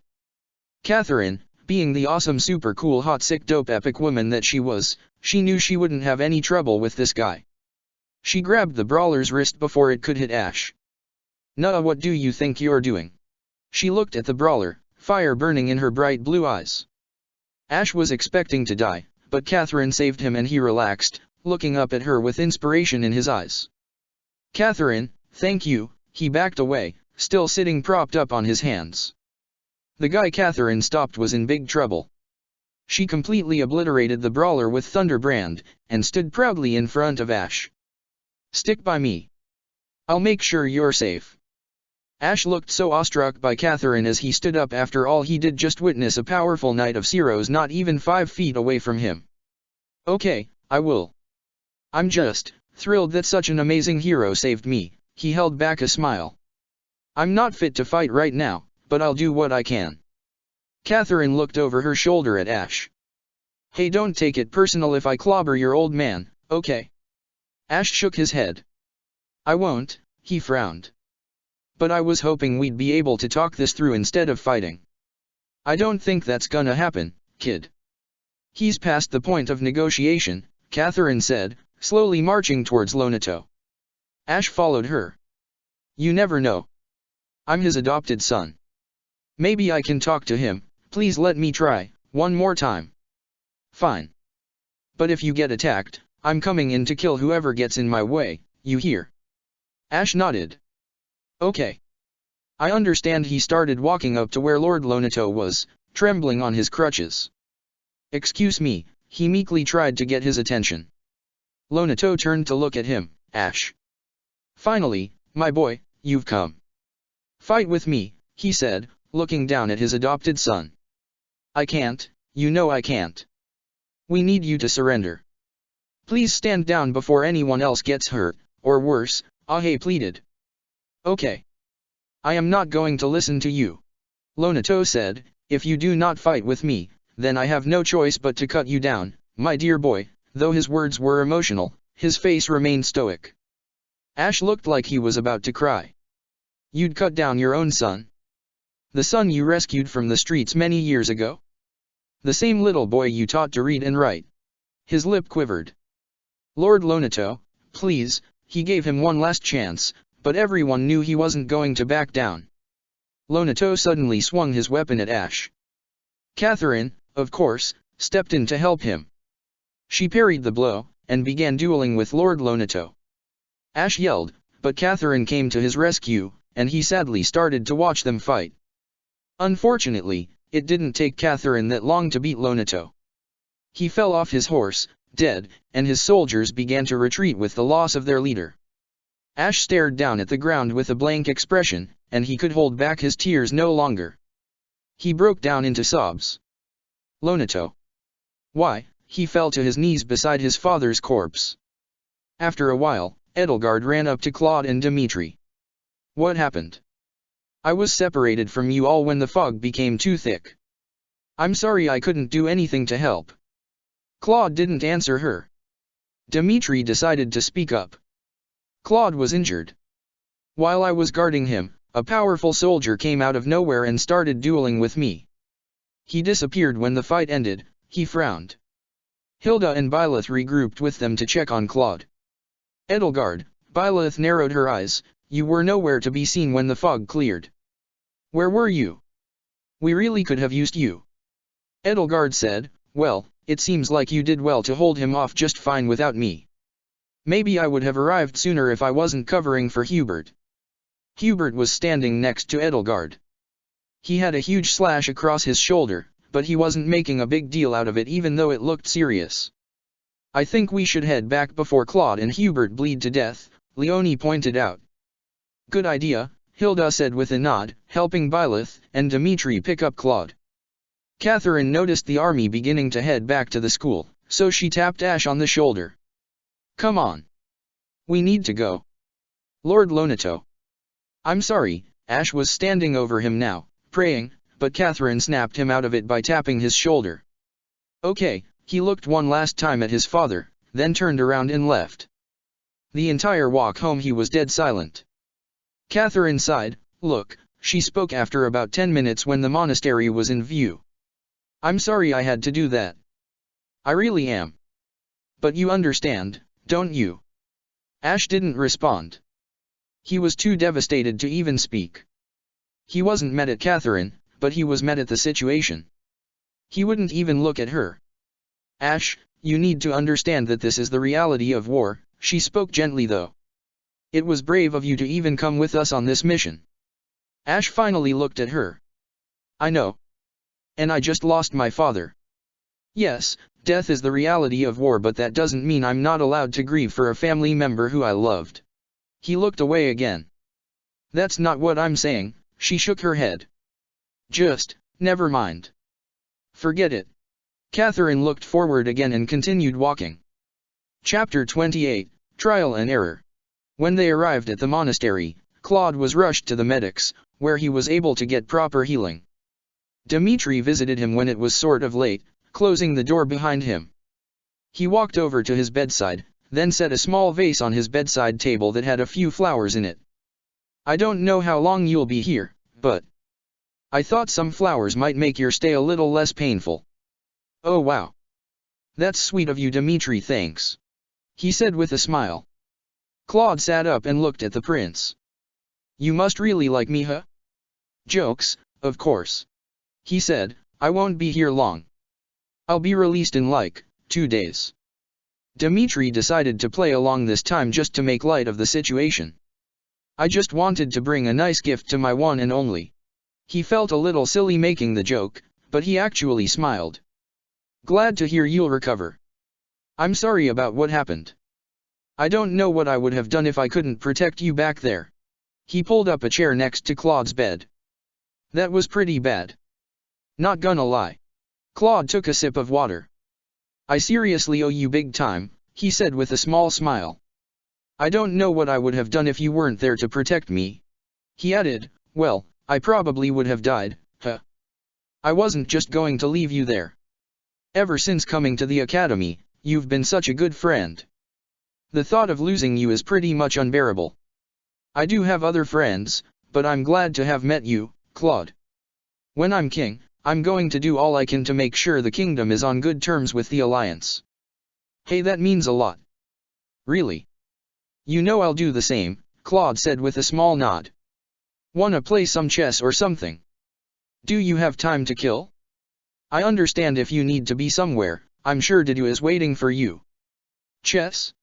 Speaker 1: Catherine, being the awesome super cool hot sick dope epic woman that she was, she knew she wouldn't have any trouble with this guy. She grabbed the brawler's wrist before it could hit Ash. Nah, what do you think you're doing? She looked at the brawler, fire burning in her bright blue eyes. Ash was expecting to die, but Catherine saved him and he relaxed, looking up at her with inspiration in his eyes. Catherine, thank you, he backed away, still sitting propped up on his hands. The guy Catherine stopped was in big trouble. She completely obliterated the brawler with Thunderbrand, and stood proudly in front of Ash. Stick by me. I'll make sure you're safe. Ash looked so awestruck by Catherine as he stood up. After all, he did just witness a powerful Knight of Zeros not even 5 feet away from him. Okay, I will. I'm just thrilled that such an amazing hero saved me. He held back a smile. I'm not fit to fight right now, but I'll do what I can. Catherine looked over her shoulder at Ash. Hey, don't take it personal if I clobber your old man, okay? Ash shook his head. I won't, he frowned. But I was hoping we'd be able to talk this through instead of fighting. I don't think that's gonna happen, kid. He's past the point of negotiation, Catherine said, slowly marching towards Lonato. Ash followed her. You never know. I'm his adopted son. Maybe I can talk to him. Please let me try, one more time. Fine. But if you get attacked, I'm coming in to kill whoever gets in my way, you hear? Ash nodded. Okay. I understand. He started walking up to where Lord Lonato was, trembling on his crutches. Excuse me, he meekly tried to get his attention. Lonato turned to look at him. Ash. Finally, my boy, you've come. Fight with me, he said, looking down at his adopted son. I can't, you know I can't. We need you to surrender. Please stand down before anyone else gets hurt, or worse, Ahe pleaded. Okay. I am not going to listen to you. Lonato said, if you do not fight with me, then I have no choice but to cut you down, my dear boy. Though his words were emotional, his face remained stoic. Ash looked like he was about to cry. You'd cut down your own son? The son you rescued from the streets many years ago? The same little boy you taught to read and write? His lip quivered. Lord Lonato, please, he gave him one last chance, but everyone knew he wasn't going to back down. Lonato suddenly swung his weapon at Ash. Catherine, of course, stepped in to help him. She parried the blow, and began dueling with Lord Lonato. Ash yelled, but Catherine came to his rescue, and he sadly started to watch them fight. Unfortunately, it didn't take Catherine that long to beat Lonato. He fell off his horse, dead, and his soldiers began to retreat with the loss of their leader. Ash stared down at the ground with a blank expression, and he could hold back his tears no longer. He broke down into sobs. Lonato. Why? He fell to his knees beside his father's corpse. After a while, Edelgard ran up to Claude and Dimitri. What happened? I was separated from you all when the fog became too thick. I'm sorry I couldn't do anything to help. Claude didn't answer her. Dimitri decided to speak up. Claude was injured. While I was guarding him, a powerful soldier came out of nowhere and started dueling with me. He disappeared when the fight ended. He frowned. Hilda and Byleth regrouped with them to check on Claude. Edelgard, Byleth narrowed her eyes. You were nowhere to be seen when the fog cleared. Where were you? We really could have used you. Edelgard said, well, it seems like you did well to hold him off just fine without me. Maybe I would have arrived sooner if I wasn't covering for Hubert. Hubert was standing next to Edelgard. He had a huge slash across his shoulder, but he wasn't making a big deal out of it even though it looked serious. I think we should head back before Claude and Hubert bleed to death, Leonie pointed out. Good idea, Hilda said with a nod, helping Byleth and Dimitri pick up Claude. Catherine noticed the army beginning to head back to the school, so she tapped Ash on the shoulder. Come on. We need to go. Lord Lonato. I'm sorry, Ash was standing over him now, praying, but Catherine snapped him out of it by tapping his shoulder. Okay, he looked one last time at his father, then turned around and left. The entire walk home he was dead silent. Catherine sighed. Look, she spoke after about 10 minutes when the monastery was in view. I'm sorry I had to do that. I really am. But you understand, don't you? Ash didn't respond. He was too devastated to even speak. He wasn't mad at Catherine, but he was mad at the situation. He wouldn't even look at her. Ash, you need to understand that this is the reality of war, she spoke gently though. It was brave of you to even come with us on this mission. Ash finally looked at her. I know. And I just lost my father. Yes, death is the reality of war, but that doesn't mean I'm not allowed to grieve for a family member who I loved. He looked away again. That's not what I'm saying, she shook her head. Just, never mind. Forget it. Catherine looked forward again and continued walking. Chapter 28, Trial and Error. When they arrived at the monastery, Claude was rushed to the medics, where he was able to get proper healing. Dimitri visited him when it was sort of late, closing the door behind him. He walked over to his bedside, then set a small vase on his bedside table that had a few flowers in it. I don't know how long you'll be here, but I thought some flowers might make your stay a little less painful. Oh wow. That's sweet of you, Dimitri, thanks. He said with a smile. Claude sat up and looked at the prince. You must really like me, huh? Jokes, of course. He said, I won't be here long. I'll be released in like 2 days. Dimitri decided to play along this time just to make light of the situation. I just wanted to bring a nice gift to my one and only. He felt a little silly making the joke, but he actually smiled. Glad to hear you'll recover. I'm sorry about what happened. I don't know what I would have done if I couldn't protect you back there. He pulled up a chair next to Claude's bed. That was pretty bad. Not gonna lie. Claude took a sip of water. I seriously owe you big time, he said with a small smile. I don't know what I would have done if you weren't there to protect me. He added, well, I probably would have died, huh? I wasn't just going to leave you there. Ever since coming to the academy, you've been such a good friend. The thought of losing you is pretty much unbearable. I do have other friends, but I'm glad to have met you, Claude. When I'm king, I'm going to do all I can to make sure the kingdom is on good terms with the Alliance. Hey, that means a lot. Really? You know I'll do the same, Claude said with a small nod. Wanna play some chess or something? Do you have time to kill? I understand if you need to be somewhere, I'm sure Didu is waiting for you. Chess?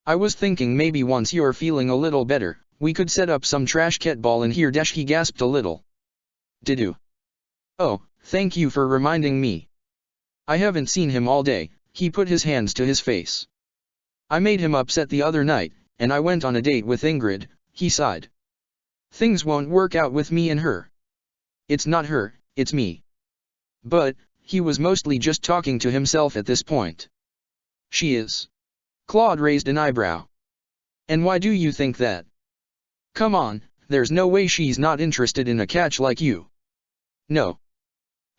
Speaker 1: I was thinking maybe once you're feeling a little better, we could set up some trash ball in here. He gasped a little. Didu. Oh, thank you for reminding me. I haven't seen him all day. He put his hands to his face. I made him upset the other night, and I went on a date with Ingrid, he sighed. Things won't work out with me and her. It's not her, it's me. But, he was mostly just talking to himself at this point. She is. Claude raised an eyebrow. And why do you think that? Come on, there's no way she's not interested in a catch like you. No.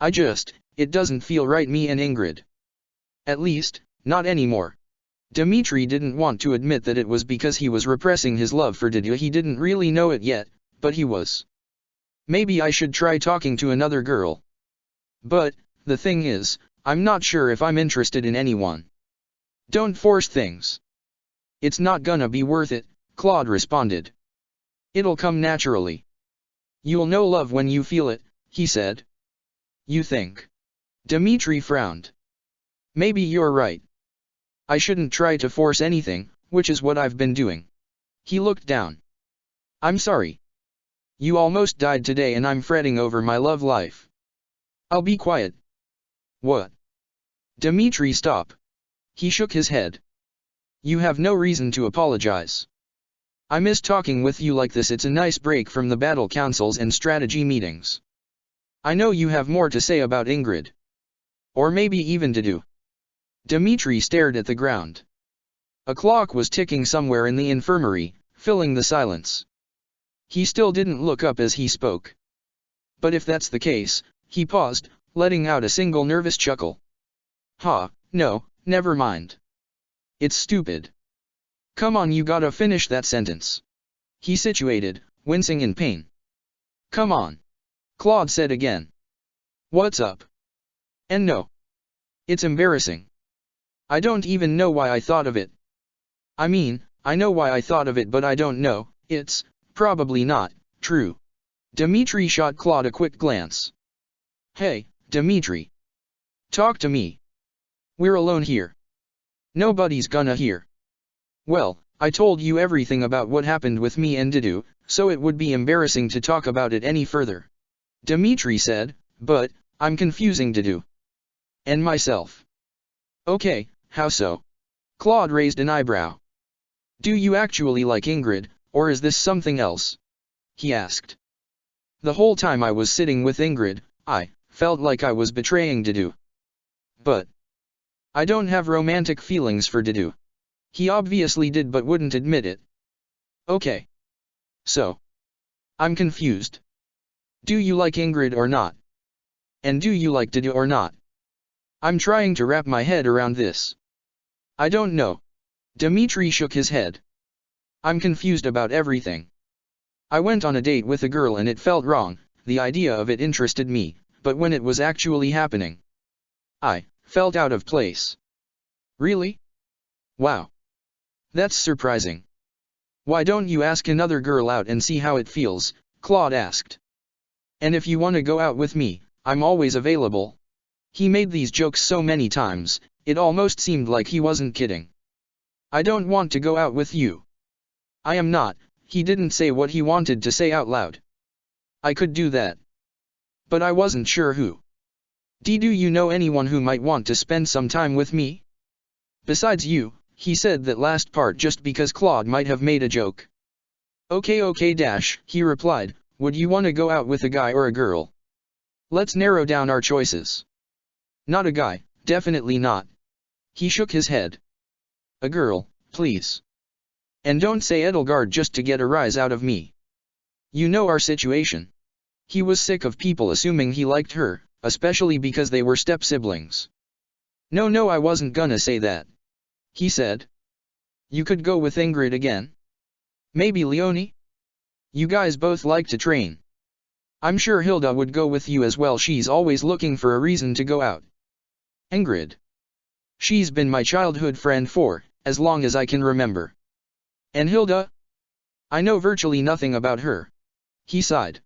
Speaker 1: It doesn't feel right, me and Ingrid. At least, not anymore. Dimitri didn't want to admit that it was because he was repressing his love for Didu. He didn't really know it yet, but he was. Maybe I should try talking to another girl. But, the thing is, I'm not sure if I'm interested in anyone. Don't force things. It's not gonna be worth it, Claude responded. It'll come naturally. You'll know love when you feel it, he said. You think? Dimitri frowned. Maybe you're right. I shouldn't try to force anything, which is what I've been doing. He looked down. I'm sorry. You almost died today and I'm fretting over my love life. I'll be quiet. What? Dimitri, stop. He shook his head. You have no reason to apologize. I miss talking with you like this. It's a nice break from the battle councils and strategy meetings. I know you have more to say about Ingrid. Or maybe even Didu. Dimitri stared at the ground. A clock was ticking somewhere in the infirmary, filling the silence. He still didn't look up as he spoke. But if that's the case, he paused, letting out a single nervous chuckle. No, never mind. It's stupid. Come on, you gotta finish that sentence. He situated, wincing in pain. Come on. Claude said again. What's up? And no. It's embarrassing. I don't even know why I thought of it. I mean, I know why I thought of it, but I don't know, it's probably not true. Dimitri shot Claude a quick glance. Hey, Dimitri. Talk to me. We're alone here. Nobody's gonna hear. Well, I told you everything about what happened with me and Didu, so it would be embarrassing to talk about it any further. Dimitri said, but, I'm confusing Didu. And myself. Okay, how so? Claude raised an eyebrow. Do you actually like Ingrid, or is this something else? He asked. The whole time I was sitting with Ingrid, I felt like I was betraying Didu. But I don't have romantic feelings for Didu. He obviously did but wouldn't admit it. Okay. So. I'm confused. Do you like Ingrid or not? And do you like Didu or not? I'm trying to wrap my head around this. I don't know. Dimitri shook his head. I'm confused about everything. I went on a date with a girl and it felt wrong, the idea of it interested me, but when it was actually happening, I felt out of place. Really? Wow. That's surprising. Why don't you ask another girl out and see how it feels? Claude asked. And if you want to go out with me, I'm always available. He made these jokes so many times, it almost seemed like he wasn't kidding. I don't want to go out with you. I am not. He didn't say what he wanted to say out loud. I could do that. But I wasn't sure who. Do you know anyone who might want to spend some time with me? Besides you, he said that last part just because Claude might have made a joke. Okay, he replied, would you want to go out with a guy or a girl? Let's narrow down our choices. Not a guy, definitely not. He shook his head. A girl, please. And don't say Edelgard just to get a rise out of me. You know our situation. He was sick of people assuming he liked her, especially because they were step-siblings. No, I wasn't gonna say that. He said. You could go with Ingrid again. Maybe Leonie? You guys both like to train. I'm sure Hilda would go with you as well, she's always looking for a reason to go out. Ingrid. She's been my childhood friend for as long as I can remember. And Hilda? I know virtually nothing about her. He sighed.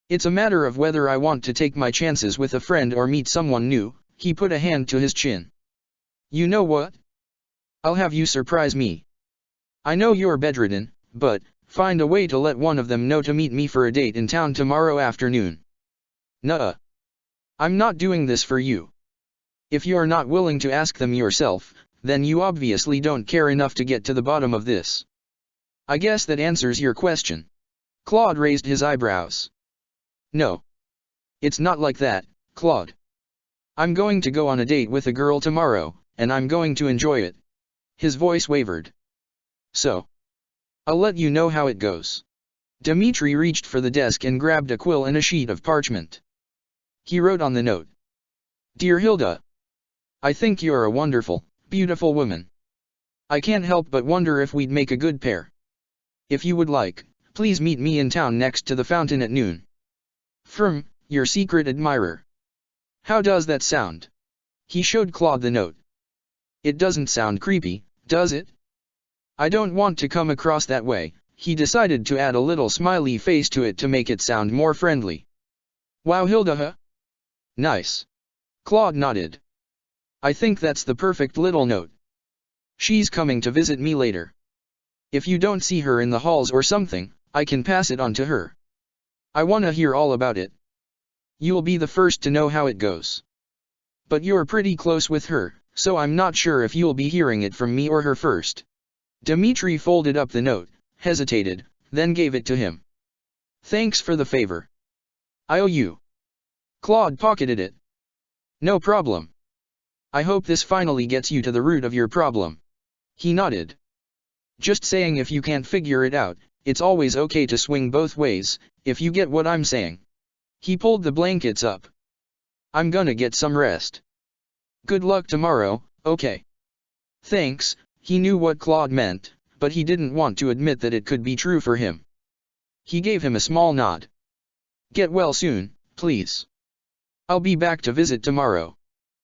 Speaker 1: It's a matter of whether I want to take my chances with a friend or meet someone new. He put a hand to his chin. You know what? I'll have you surprise me. I know you're bedridden, but find a way to let one of them know to meet me for a date in town tomorrow afternoon. Nuh-uh. I'm not doing this for you. If you're not willing to ask them yourself, then you obviously don't care enough to get to the bottom of this. I guess that answers your question. Claude raised his eyebrows. No. It's not like that, Claude. I'm going to go on a date with a girl tomorrow, and I'm going to enjoy it. His voice wavered. So. I'll let you know how it goes. Dmitri reached for the desk and grabbed a quill and a sheet of parchment. He wrote on the note. Dear Hilda. I think you're a wonderful, beautiful woman. I can't help but wonder if we'd make a good pair. If you would like, please meet me in town next to the fountain at noon. From, your secret admirer. How does that sound? He showed Claude the note. It doesn't sound creepy, does it? I don't want to come across that way. He decided to add a little smiley face to it to make it sound more friendly. Wow, Hilda, huh? Nice. Claude nodded. I think that's the perfect little note. She's coming to visit me later. If you don't see her in the halls or something, I can pass it on to her. I want to hear all about it. You'll be the first to know how it goes. But you're pretty close with her, so I'm not sure if you'll be hearing it from me or her first. Dmitri folded up the note, hesitated, then gave it to him. Thanks for the favor. I owe you. Claude pocketed it. No problem. I hope this finally gets you to the root of your problem. He nodded. Just saying, if you can't figure it out, it's always okay to swing both ways, if you get what I'm saying. He pulled the blankets up. I'm gonna get some rest. Good luck tomorrow, okay? Thanks. He knew what Claude meant, but he didn't want to admit that it could be true for him. He gave him a small nod. Get well soon, please. I'll be back to visit tomorrow.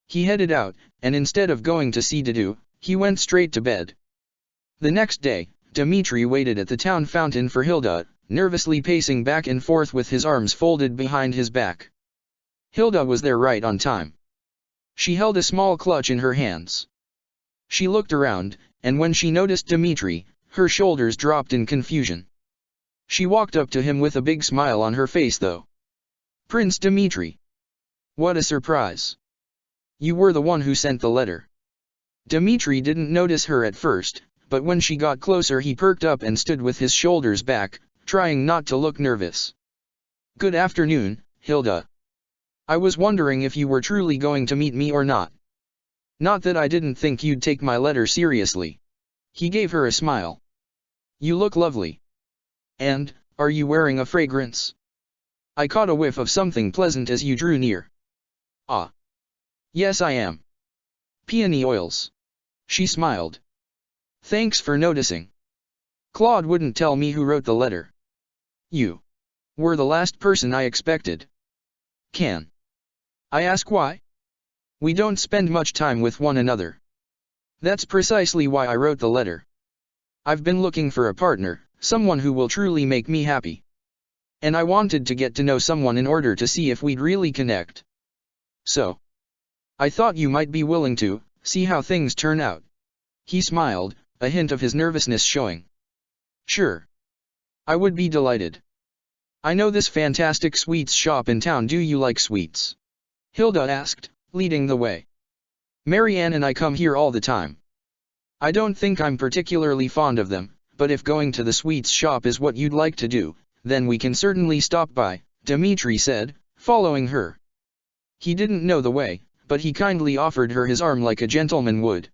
Speaker 1: He headed out, and instead of going to see Dudu, he went straight to bed. The next day, Dmitri waited at the town fountain for Hilda, nervously pacing back and forth with his arms folded behind his back. Hilda was there right on time. She held a small clutch in her hands. She looked around, and when she noticed Dmitri, her shoulders dropped in confusion. She walked up to him with a big smile on her face though. Prince Dmitri. What a surprise. You were the one who sent the letter. Dmitri didn't notice her at first, but when she got closer he perked up and stood with his shoulders back, trying not to look nervous. Good afternoon, Hilda. I was wondering if you were truly going to meet me or not. Not that I didn't think you'd take my letter seriously. He gave her a smile. You look lovely. And, are you wearing a fragrance? I caught a whiff of something pleasant as you drew near. Ah. Yes, I am. Peony oils. She smiled. Thanks for noticing. Claude wouldn't tell me who wrote the letter. You were the last person I expected. Can I ask why? We don't spend much time with one another. That's precisely why I wrote the letter. I've been looking for a partner, someone who will truly make me happy. And I wanted to get to know someone in order to see if we'd really connect. So, I thought you might be willing to see how things turn out. He smiled, a hint of his nervousness showing. Sure. I would be delighted. I know this fantastic sweets shop in town. Do you like sweets? Hilda asked, leading the way. Marianne and I come here all the time. I don't think I'm particularly fond of them, but if going to the sweets shop is what you'd like to do, then we can certainly stop by, Dmitri said, following her. He didn't know the way, but he kindly offered her his arm like a gentleman would.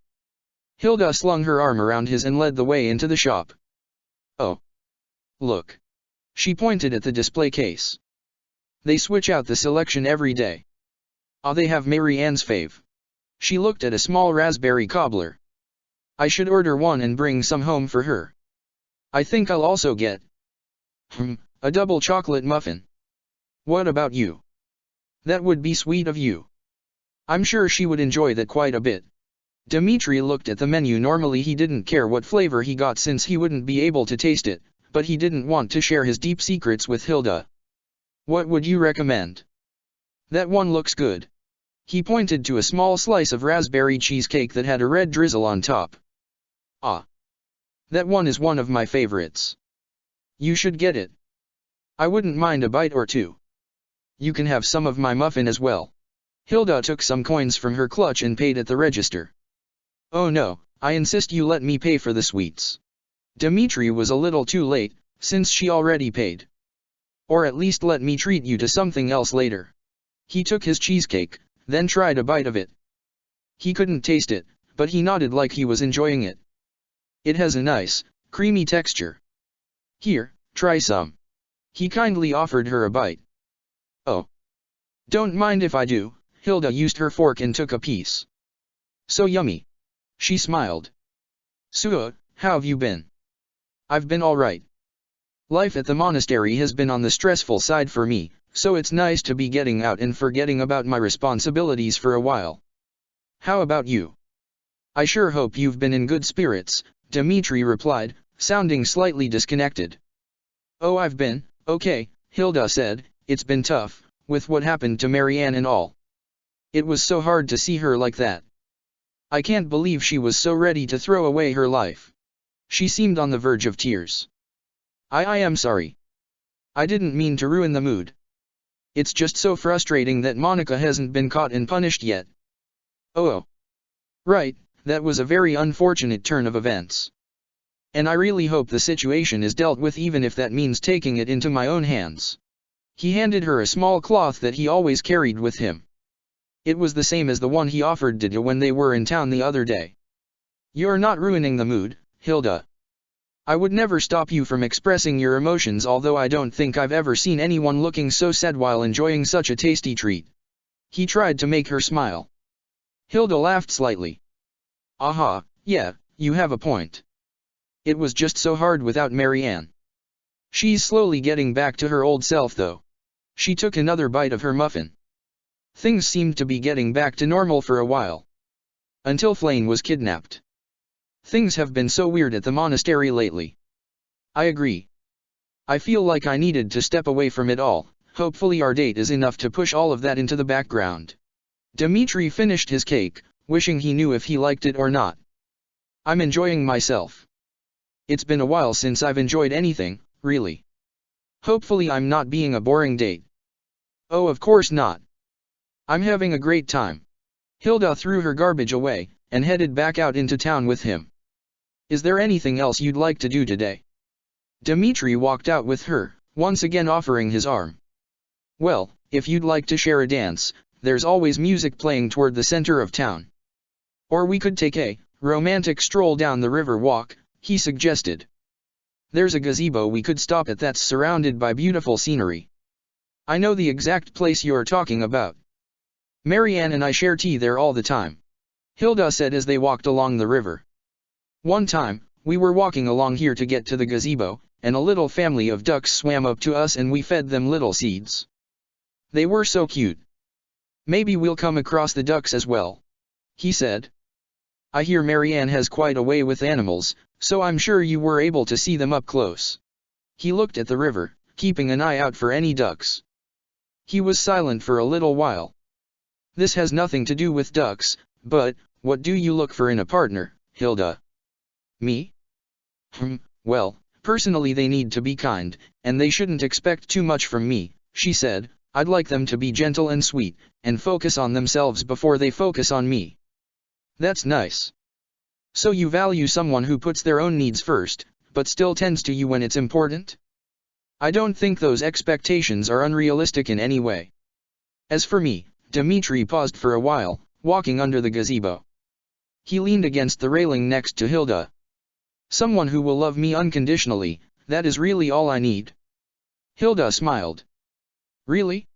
Speaker 1: Hilda slung her arm around his and led the way into the shop. Oh. Look. She pointed at the display case. They switch out the selection every day. Ah, they have Marianne's fave. She looked at a small raspberry cobbler. I should order one and bring some home for her. I think I'll also get a double chocolate muffin. What about you? That would be sweet of you. I'm sure she would enjoy that quite a bit. Dmitri looked at the menu. Normally he didn't care what flavor he got since he wouldn't be able to taste it, but he didn't want to share his deep secrets with Hilda. What would you recommend? That one looks good. He pointed to a small slice of raspberry cheesecake that had a red drizzle on top. Ah. That one is one of my favorites. You should get it. I wouldn't mind a bite or two. You can have some of my muffin as well. Hilda took some coins from her clutch and paid at the register. Oh no, I insist you let me pay for the sweets. Dmitri was a little too late, since she already paid. Or at least let me treat you to something else later. He took his cheesecake, then tried a bite of it. He couldn't taste it, but he nodded like he was enjoying it. It has a nice, creamy texture. Here, try some. He kindly offered her a bite. Oh. Don't mind if I do. Hilda used her fork and took a piece. So yummy. She smiled. Suo, how have you been? I've been alright. Life at the monastery has been on the stressful side for me, so it's nice to be getting out and forgetting about my responsibilities for a while. How about you? I sure hope you've been in good spirits, Dmitri replied, sounding slightly disconnected. Oh, I've been, okay, Hilda said. It's been tough, with what happened to Marianne and all. It was so hard to see her like that. I can't believe she was so ready to throw away her life. She seemed on the verge of tears. I am sorry. I didn't mean to ruin the mood. It's just so frustrating that Monica hasn't been caught and punished yet. Oh. Right, that was a very unfortunate turn of events. And I really hope the situation is dealt with, even if that means taking it into my own hands. He handed her a small cloth that he always carried with him. It was the same as the one he offered Dida when they were in town the other day. You're not ruining the mood, Hilda. I would never stop you from expressing your emotions, although I don't think I've ever seen anyone looking so sad while enjoying such a tasty treat. He tried to make her smile. Hilda laughed slightly. Aha, yeah, you have a point. It was just so hard without Marianne. She's slowly getting back to her old self though. She took another bite of her muffin. Things seemed to be getting back to normal for a while. Until Flane was kidnapped. Things have been so weird at the monastery lately. I agree. I feel like I needed to step away from it all. Hopefully our date is enough to push all of that into the background. Dmitri finished his cake, wishing he knew if he liked it or not. I'm enjoying myself. It's been a while since I've enjoyed anything, really. Hopefully I'm not being a boring date. Oh, of course not. I'm having a great time. Hilda threw her garbage away, and headed back out into town with him. Is there anything else you'd like to do today? Dmitri walked out with her, once again offering his arm. Well, if you'd like to share a dance, there's always music playing toward the center of town. Or we could take a romantic stroll down the river walk, he suggested. There's a gazebo we could stop at that's surrounded by beautiful scenery. I know the exact place you're talking about. Marianne and I share tea there all the time. Hilda said as they walked along the river. One time, we were walking along here to get to the gazebo, and a little family of ducks swam up to us and we fed them little seeds. They were so cute. Maybe we'll come across the ducks as well, he said. I hear Marianne has quite a way with animals, so I'm sure you were able to see them up close. He looked at the river, keeping an eye out for any ducks. He was silent for a little while. This has nothing to do with ducks, but, what do you look for in a partner, Hilda? Me? Well, personally they need to be kind, and they shouldn't expect too much from me, she said. I'd like them to be gentle and sweet, and focus on themselves before they focus on me. That's nice. So you value someone who puts their own needs first, but still tends to you when it's important? I don't think those expectations are unrealistic in any way. As for me, Dmitri paused for a while, walking under the gazebo. He leaned against the railing next to Hilda. Someone who will love me unconditionally, that is really all I need. Hilda smiled. Really?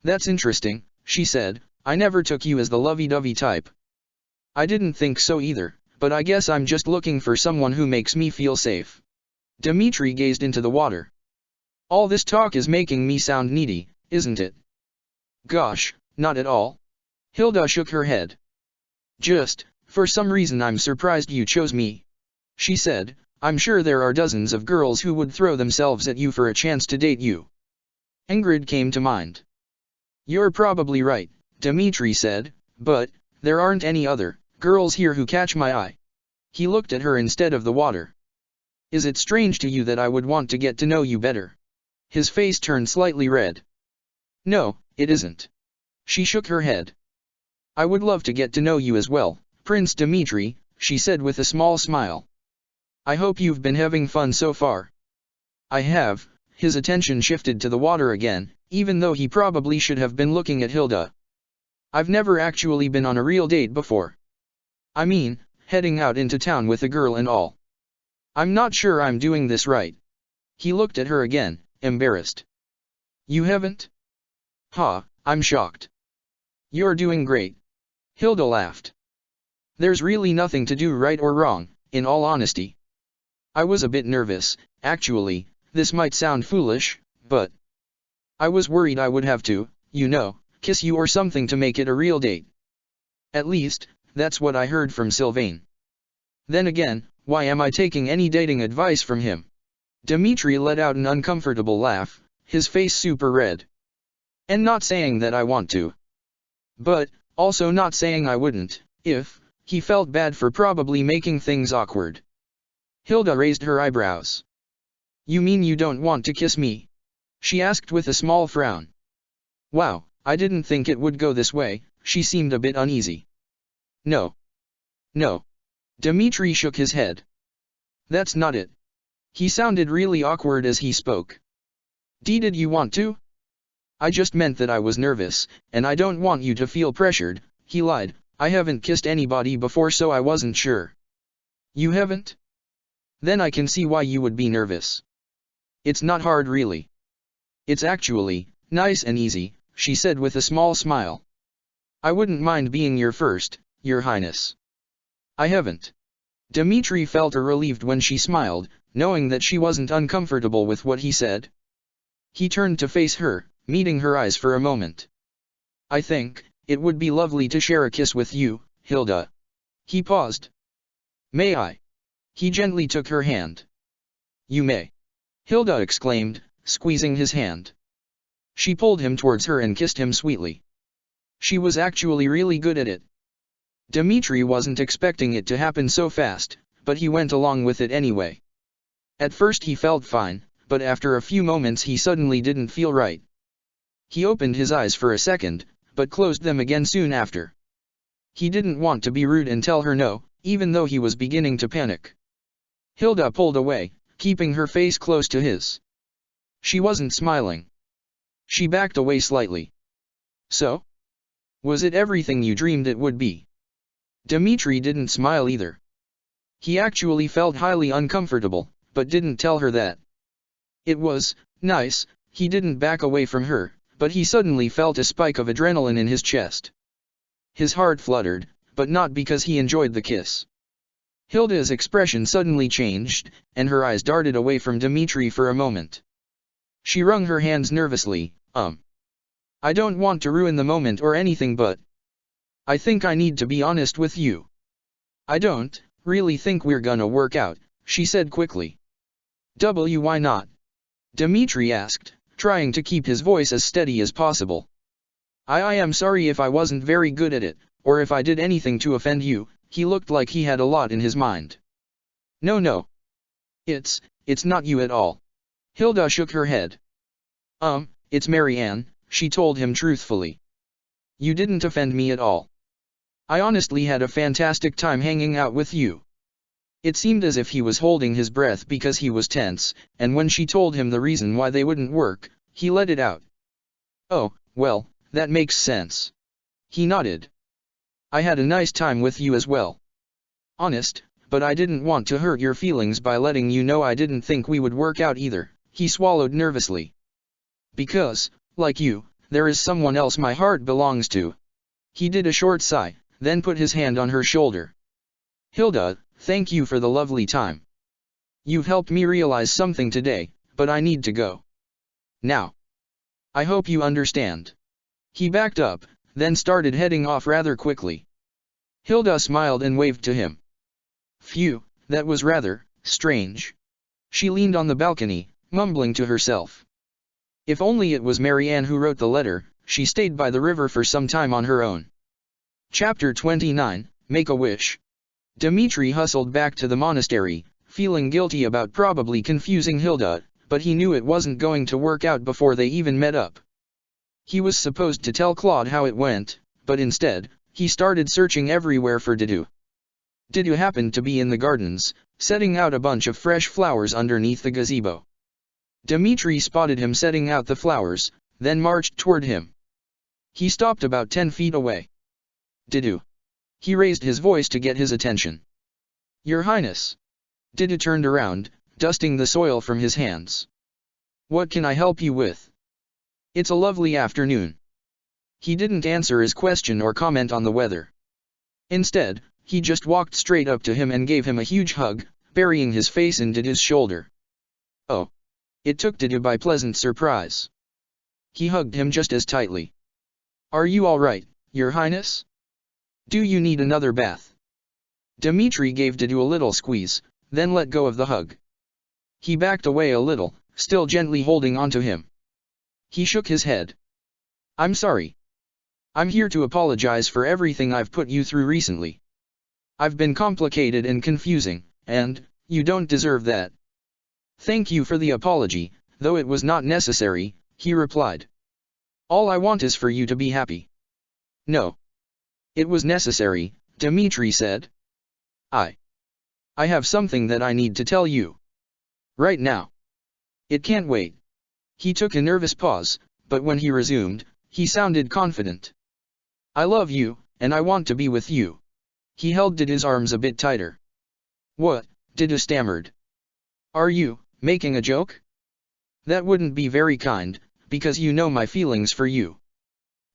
Speaker 1: That's interesting, she said. I never took you as the lovey-dovey type. I didn't think so either, but I guess I'm just looking for someone who makes me feel safe. Dmitri gazed into the water. All this talk is making me sound needy, isn't it? Gosh, not at all. Hilda shook her head. Just, for some reason I'm surprised you chose me," she said. "I'm sure there are dozens of girls who would throw themselves at you for a chance to date you." Ingrid came to mind. "You're probably right," Dmitri said, "but there aren't any other girls here who catch my eye." He looked at her instead of the water. "Is it strange to you that I would want to get to know you better?" His face turned slightly red. "No, it isn't." She shook her head. "I would love to get to know you as well, Prince Dmitri," she said with a small smile. "I hope you've been having fun so far." "I have." His attention shifted to the water again, even though he probably should have been looking at Hilda. "I've never actually been on a real date before. I mean, heading out into town with a girl and all. I'm not sure I'm doing this right." He looked at her again, embarrassed. "You haven't?" "Ha, I'm shocked." "You're doing great." Hilda laughed. "There's really nothing to do right or wrong, in all honesty. I was a bit nervous, actually. This might sound foolish, but I was worried I would have to, kiss you or something to make it a real date. At least, that's what I heard from Sylvain. Then again, why am I taking any dating advice from him?" Dmitri let out an uncomfortable laugh, his face super red. "And not saying that I want to. But, also not saying I wouldn't, if." He felt bad for probably making things awkward. Hilda raised her eyebrows. "You mean you don't want to kiss me?" she asked with a small frown. "Wow, I didn't think it would go this way." She seemed a bit uneasy. "No. No." Dmitri shook his head. "That's not it." He sounded really awkward as he spoke. Did you want to?" "I just meant that I was nervous, and I don't want you to feel pressured," he lied. "I haven't kissed anybody before, so I wasn't sure." "You haven't? Then I can see why you would be nervous. It's not hard really. It's actually nice and easy," she said with a small smile. "I wouldn't mind being your first, Your Highness." "I haven't." Dmitri felt relieved when she smiled, knowing that she wasn't uncomfortable with what he said. He turned to face her, meeting her eyes for a moment. "I think it would be lovely to share a kiss with you, Hilda." He paused. "May I?" He gently took her hand. "You may," Hilda exclaimed, squeezing his hand. She pulled him towards her and kissed him sweetly. She was actually really good at it. Dmitri wasn't expecting it to happen so fast, but he went along with it anyway. At first he felt fine, but after a few moments he suddenly didn't feel right. He opened his eyes for a second, but closed them again soon after. He didn't want to be rude and tell her no, even though he was beginning to panic. Hilda pulled away, keeping her face close to his. She wasn't smiling. She backed away slightly. "So? Was it everything you dreamed it would be?" Dmitri didn't smile either. He actually felt highly uncomfortable, but didn't tell her that. "It was nice." He didn't back away from her, but he suddenly felt a spike of adrenaline in his chest. His heart fluttered, but not because he enjoyed the kiss. Hilda's expression suddenly changed, and her eyes darted away from Dmitri for a moment. She wrung her hands nervously. I don't want to ruin the moment or anything, but I think I need to be honest with you. I don't really think we're gonna work out," she said quickly. Why not?" Dmitri asked, trying to keep his voice as steady as possible. I am sorry if I wasn't very good at it, or if I did anything to offend you." He looked like he had a lot in his mind. No. It's not you at all." Hilda shook her head. It's Marianne," she told him truthfully. "You didn't offend me at all. I honestly had a fantastic time hanging out with you." It seemed as if he was holding his breath because he was tense, and when she told him the reason why they wouldn't work, he let it out. "Oh, well, that makes sense." He nodded. "I had a nice time with you as well. Honest, but I didn't want to hurt your feelings by letting you know I didn't think we would work out either." He swallowed nervously. "Because, like you, there is someone else my heart belongs to." He did a short sigh, then put his hand on her shoulder. "Hilda, thank you for the lovely time. You've helped me realize something today, but I need to go now. I hope you understand." He backed up, then started heading off rather quickly. Hilda smiled and waved to him. Phew, that was rather strange. She leaned on the balcony, mumbling to herself. If only it was Marianne who wrote the letter. She stayed by the river for some time on her own. Chapter 29, Make a Wish. Dmitri hustled back to the monastery, feeling guilty about probably confusing Hilda, but he knew it wasn't going to work out before they even met up. He was supposed to tell Claude how it went, but instead, he started searching everywhere for Didu. Didu happened to be in the gardens, setting out a bunch of fresh flowers underneath the gazebo. Dmitri spotted him setting out the flowers, then marched toward him. He stopped about 10 feet away. Didu. He raised his voice to get his attention. Your Highness. Didu turned around, dusting the soil from his hands. What can I help you with? It's a lovely afternoon. He didn't answer his question or comment on the weather. Instead, he just walked straight up to him and gave him a huge hug, burying his face in Didu's shoulder. Oh. It took Didu by pleasant surprise. He hugged him just as tightly. Are you all right, Your Highness? Do you need another bath? Dmitri gave Didu a little squeeze, then let go of the hug. He backed away a little, still gently holding onto him. He shook his head. I'm sorry. I'm here to apologize for everything I've put you through recently. I've been complicated and confusing, and you don't deserve that. Thank you for the apology, though it was not necessary, he replied. All I want is for you to be happy. No. It was necessary, Dmitri said. I have something that I need to tell you. Right now. It can't wait. He took a nervous pause, but when he resumed, he sounded confident. I love you, and I want to be with you. He held Didu's arms a bit tighter. What? Didu stammered. Are you making a joke? That wouldn't be very kind, because you know my feelings for you.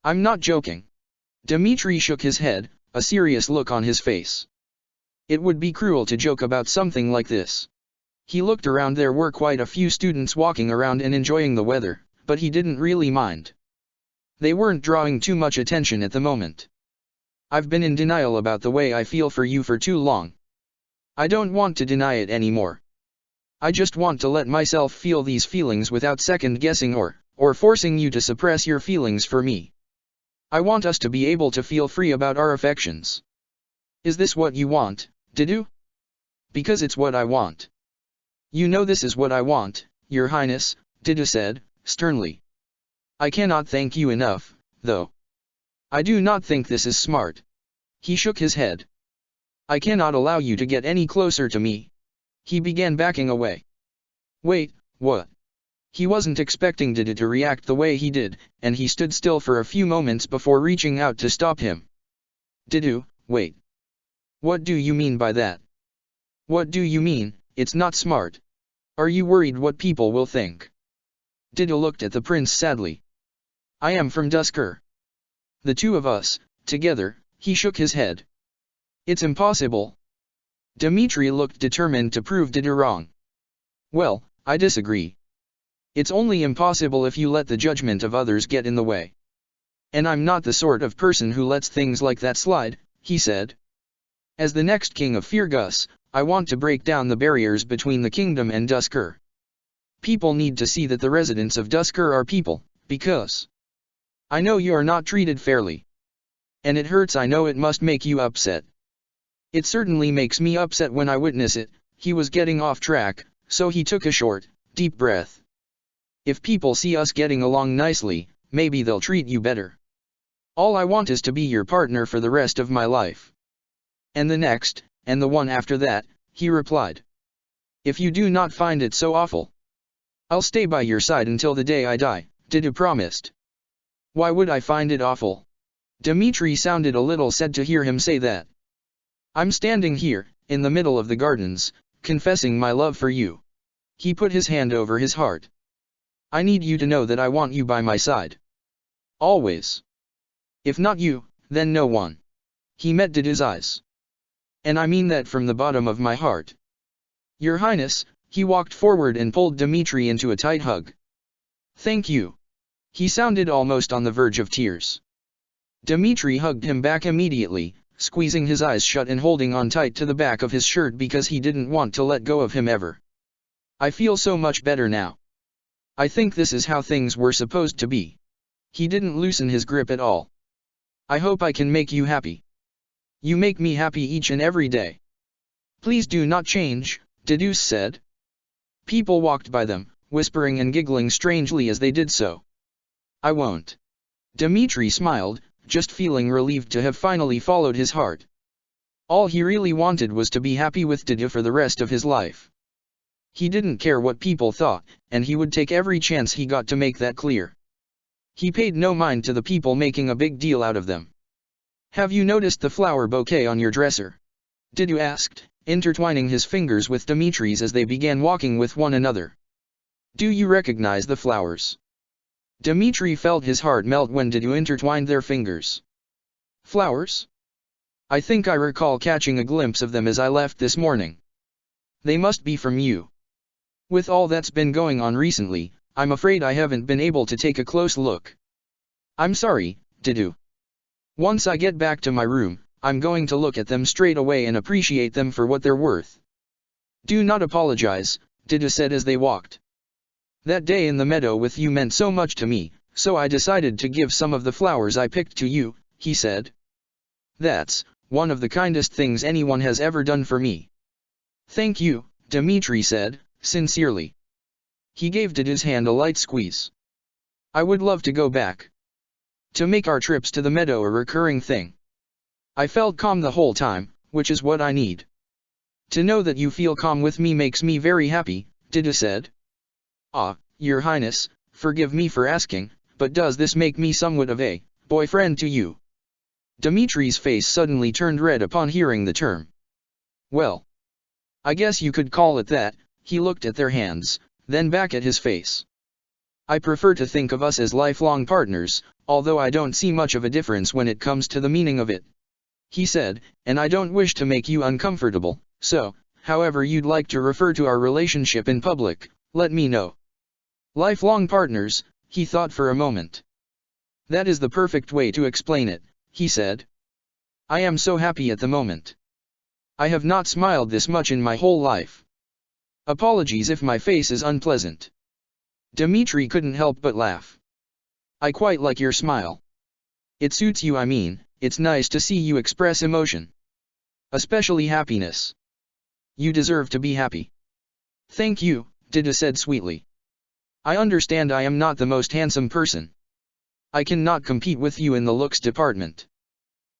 Speaker 1: I'm not joking. Dmitri shook his head, a serious look on his face. It would be cruel to joke about something like this. He looked around. There were quite a few students walking around and enjoying the weather, but he didn't really mind. They weren't drawing too much attention at the moment. I've been in denial about the way I feel for you for too long. I don't want to deny it anymore. I just want to let myself feel these feelings without second-guessing or forcing you to suppress your feelings for me. I want us to be able to feel free about our affections. Is this what you want, Didu? Because it's what I want. You know this is what I want, Your Highness, Didu said, sternly. I cannot thank you enough, though. I do not think this is smart. He shook his head. I cannot allow you to get any closer to me. He began backing away. Wait, what? He wasn't expecting Didu to react the way he did, and he stood still for a few moments before reaching out to stop him. Didu, wait. What do you mean by that? What do you mean, it's not smart? Are you worried what people will think? Didu looked at the prince sadly. I am from Dusker. The two of us, together, he shook his head. It's impossible. Dmitri looked determined to prove Didu wrong. Well, I disagree. It's only impossible if you let the judgment of others get in the way. And I'm not the sort of person who lets things like that slide, he said. As the next king of Firgus, I want to break down the barriers between the kingdom and Dusker. People need to see that the residents of Dusker are people, because I know you are not treated fairly. And it hurts. I know it must make you upset. It certainly makes me upset when I witness it. He was getting off track, so he took a short, deep breath. If people see us getting along nicely, maybe they'll treat you better. All I want is to be your partner for the rest of my life. And the next, and the one after that, he replied. If you do not find it so awful, I'll stay by your side until the day I die, Didu promised. Why would I find it awful? Dmitri sounded a little sad to hear him say that. I'm standing here, in the middle of the gardens, confessing my love for you. He put his hand over his heart. I need you to know that I want you by my side. Always. If not you, then no one. He met Didu's eyes. And I mean that from the bottom of my heart. Your Highness, he walked forward and pulled Dmitri into a tight hug. Thank you. He sounded almost on the verge of tears. Dmitri hugged him back immediately, squeezing his eyes shut and holding on tight to the back of his shirt because he didn't want to let go of him ever. I feel so much better now. I think this is how things were supposed to be. He didn't loosen his grip at all. I hope I can make you happy. You make me happy each and every day. Please do not change, Deduce said. People walked by them, whispering and giggling strangely as they did so. I won't. Dmitri smiled, just feeling relieved to have finally followed his heart. All he really wanted was to be happy with Dedu for the rest of his life. He didn't care what people thought, and he would take every chance he got to make that clear. He paid no mind to the people making a big deal out of them. Have you noticed the flower bouquet on your dresser? Dedu asked, intertwining his fingers with Dmitri's as they began walking with one another. Do you recognize the flowers? Dmitri felt his heart melt when Dedu intertwined their fingers. Flowers? I think I recall catching a glimpse of them as I left this morning. They must be from you. With all that's been going on recently, I'm afraid I haven't been able to take a close look. I'm sorry, Dedu. Once I get back to my room, I'm going to look at them straight away and appreciate them for what they're worth. Do not apologize, Dedu said as they walked. That day in the meadow with you meant so much to me, so I decided to give some of the flowers I picked to you, he said. That's one of the kindest things anyone has ever done for me. Thank you, Dmitri said, sincerely. He gave Dedu's hand a light squeeze. I would love to go back. To make our trips to the meadow a recurring thing. I felt calm the whole time, which is what I need. To know that you feel calm with me makes me very happy, Dedu said. Ah, Your Highness, forgive me for asking, but does this make me somewhat of a boyfriend to you? Dmitri's face suddenly turned red upon hearing the term. Well, I guess you could call it that. He looked at their hands, then back at his face. I prefer to think of us as lifelong partners, although I don't see much of a difference when it comes to the meaning of it. He said, and I don't wish to make you uncomfortable, so, however you'd like to refer to our relationship in public, let me know. Lifelong partners, he thought for a moment. That is the perfect way to explain it, he said. I am so happy at the moment. I have not smiled this much in my whole life. Apologies if my face is unpleasant. Dmitri couldn't help but laugh. I quite like your smile. It suits you, I mean, it's nice to see you express emotion. Especially happiness. You deserve to be happy. Thank you, Dedu said sweetly. I understand I am not the most handsome person. I cannot compete with you in the looks department.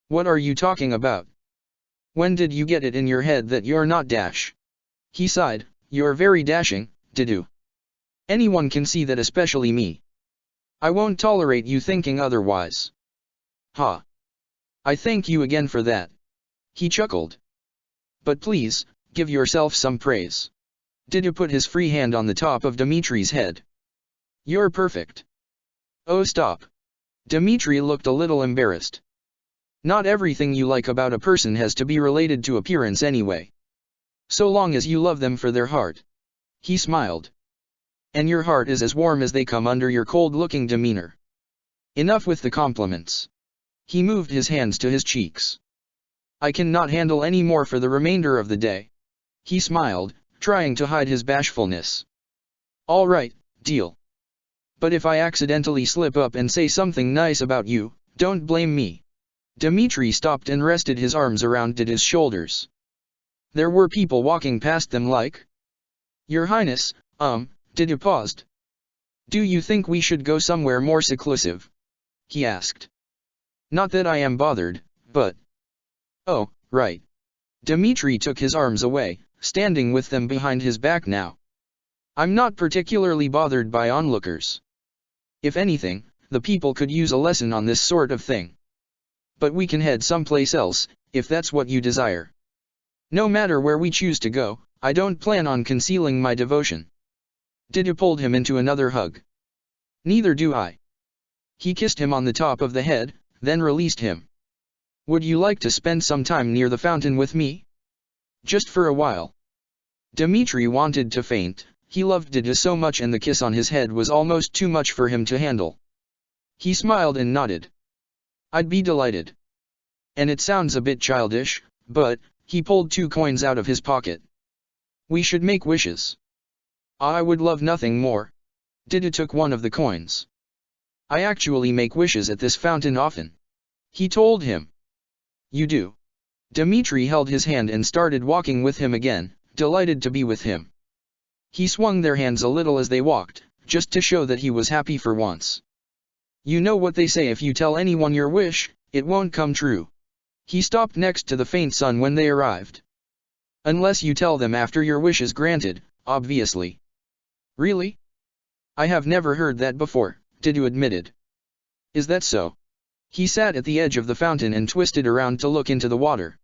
Speaker 1: What are you talking about? When did you get it in your head that you're not dash? He sighed, you're very dashing, Dedu. Anyone can see that, especially me. I won't tolerate you thinking otherwise. Ha. I thank you again for that. He chuckled. But please, give yourself some praise. Dedu put his free hand on the top of Dmitri's head. You're perfect. Oh, stop. Dmitri looked a little embarrassed. Not everything you like about a person has to be related to appearance anyway. So long as you love them for their heart. He smiled. And your heart is as warm as they come under your cold-looking demeanor. Enough with the compliments. He moved his hands to his cheeks. I cannot handle any more for the remainder of the day. He smiled, trying to hide his bashfulness. All right, deal. But if I accidentally slip up and say something nice about you, don't blame me. Dmitri stopped and rested his arms around Dedu's shoulders. There were people walking past them like... Your Highness, Dedu paused. Do you think we should go somewhere more seclusive? He asked. Not that I am bothered, but... Oh, right. Dmitri took his arms away, standing with them behind his back now. I'm not particularly bothered by onlookers. If anything, the people could use a lesson on this sort of thing. But we can head someplace else, if that's what you desire. No matter where we choose to go, I don't plan on concealing my devotion. Dedu pulled him into another hug. Neither do I. He kissed him on the top of the head, then released him. Would you like to spend some time near the fountain with me? Just for a while. Dmitri wanted to faint, he loved Dedu so much and the kiss on his head was almost too much for him to handle. He smiled and nodded. I'd be delighted. And it sounds a bit childish, but, he pulled 2 coins out of his pocket. We should make wishes. I would love nothing more. Didu took one of the coins. I actually make wishes at this fountain often. He told him. You do? Dmitri held his hand and started walking with him again, delighted to be with him. He swung their hands a little as they walked, just to show that he was happy for once. You know what they say, if you tell anyone your wish, it won't come true. He stopped next to the faint sun when they arrived. Unless you tell them after your wish is granted, obviously. Really? I have never heard that before, Didu admitted. Is that so? He sat at the edge of the fountain and twisted around to look into the water.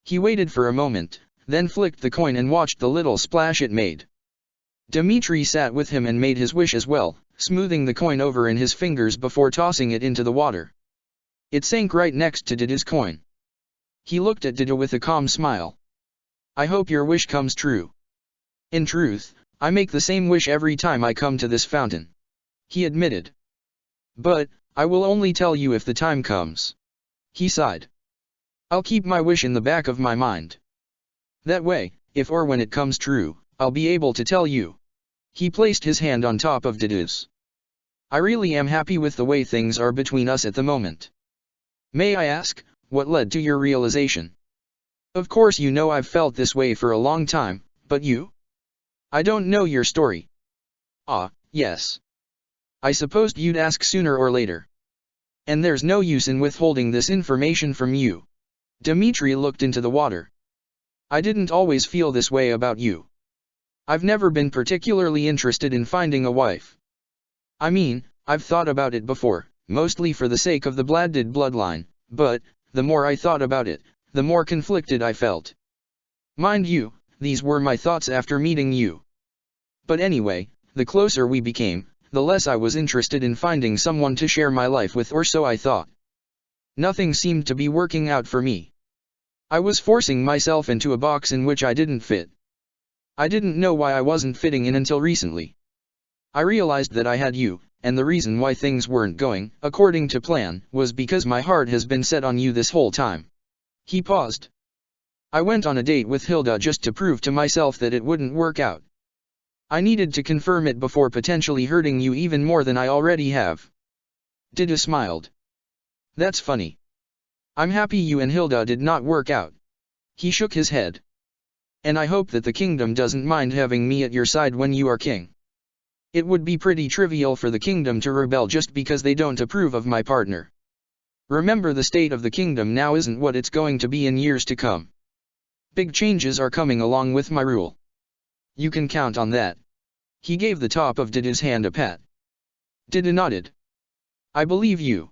Speaker 1: He waited for a moment, then flicked the coin and watched the little splash it made. Dmitri sat with him and made his wish as well, smoothing the coin over in his fingers before tossing it into the water. It sank right next to Didu's coin. He looked at Didu with a calm smile. I hope your wish comes true. In truth, I make the same wish every time I come to this fountain. He admitted. But, I will only tell you if the time comes. He sighed. I'll keep my wish in the back of my mind. That way, if or when it comes true, I'll be able to tell you. He placed his hand on top of Didu's. I really am happy with the way things are between us at the moment. May I ask, what led to your realization? Of course you know I've felt this way for a long time, but you? I don't know your story. Ah, yes. I supposed you'd ask sooner or later. And there's no use in withholding this information from you. Dmitri looked into the water. I didn't always feel this way about you. I've never been particularly interested in finding a wife. I mean, I've thought about it before, mostly for the sake of the Bladdid bloodline, but, the more I thought about it, the more conflicted I felt. Mind you, these were my thoughts after meeting you. But anyway, the closer we became, the less I was interested in finding someone to share my life with, or so I thought. Nothing seemed to be working out for me. I was forcing myself into a box in which I didn't fit. I didn't know why I wasn't fitting in until recently. I realized that I had you, and the reason why things weren't going according to plan was because my heart has been set on you this whole time. He paused. I went on a date with Hilda just to prove to myself that it wouldn't work out. I needed to confirm it before potentially hurting you even more than I already have. Didu smiled. That's funny. I'm happy you and Hilda did not work out. He shook his head. And I hope that the kingdom doesn't mind having me at your side when you are king. It would be pretty trivial for the kingdom to rebel just because they don't approve of my partner. Remember, the state of the kingdom now isn't what it's going to be in years to come. Big changes are coming along with my rule. You can count on that. He gave the top of Didu's hand a pat. Didu nodded. I believe you.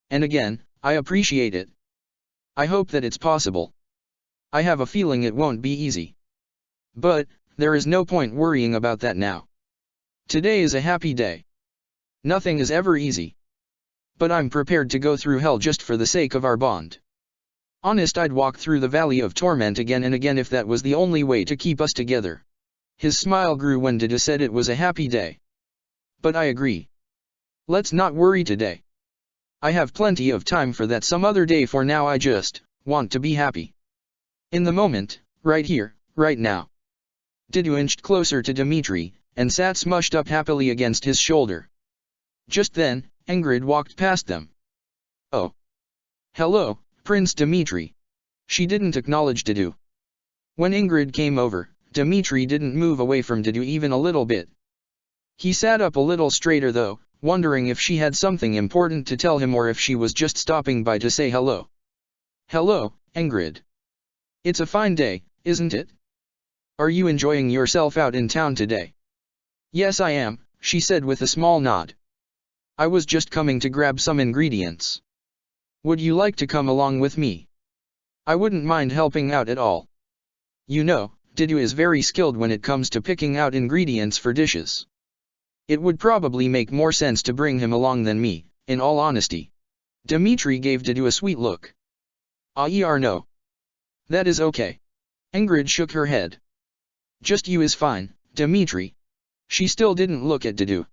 Speaker 1: And again, I appreciate it. I hope that it's possible. I have a feeling it won't be easy. But, there is no point worrying about that now. Today is a happy day. Nothing is ever easy. But I'm prepared to go through hell just for the sake of our bond. Honest, I'd walk through the valley of torment again and again if that was the only way to keep us together. His smile grew when Didu said it was a happy day. But I agree. Let's not worry today. I have plenty of time for that some other day. For now I just want to be happy. In the moment, right here, right now. Didu inched closer to Dmitri, and sat smushed up happily against his shoulder. Just then, Ingrid walked past them. Oh. Hello, Prince Dmitri. She didn't acknowledge Didu. When Ingrid came over, Dmitri didn't move away from Didu even a little bit. He sat up a little straighter though, wondering if she had something important to tell him or if she was just stopping by to say hello. Hello, Ingrid. It's a fine day, isn't it? Are you enjoying yourself out in town today? Yes, I am, she said with a small nod. I was just coming to grab some ingredients. Would you like to come along with me? I wouldn't mind helping out at all. You know, Didu is very skilled when it comes to picking out ingredients for dishes. It would probably make more sense to bring him along than me, in all honesty. Dmitri gave Didu a sweet look. No. That is okay. Ingrid shook her head. Just you is fine, Dmitri. She still didn't look at Didu.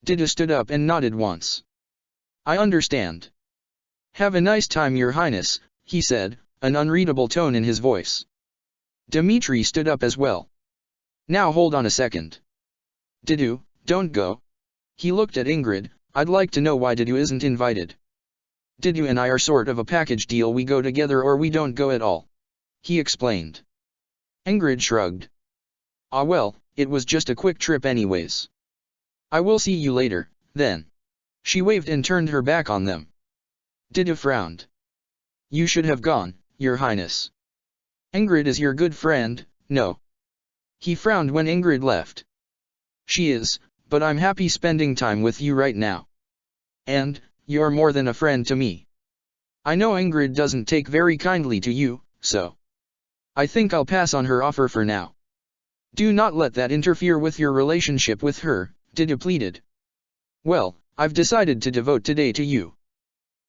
Speaker 1: Didu stood up and nodded once. I understand. Have a nice time, Your Highness, he said, an unreadable tone in his voice. Dmitri stood up as well. Now hold on a second. Didu, don't go. He looked at Ingrid. I'd like to know why Didu isn't invited. Didu and I are sort of a package deal, we go together or we don't go at all. He explained. Ingrid shrugged. Ah well, it was just a quick trip anyways. I will see you later, then. She waved and turned her back on them. Didu frowned. You should have gone, Your Highness. Ingrid is your good friend, no. He frowned when Ingrid left. She is, but I'm happy spending time with you right now. And, you're more than a friend to me. I know Ingrid doesn't take very kindly to you, so I think I'll pass on her offer for now. Do not let that interfere with your relationship with her, Didu pleaded. Well, I've decided to devote today to you.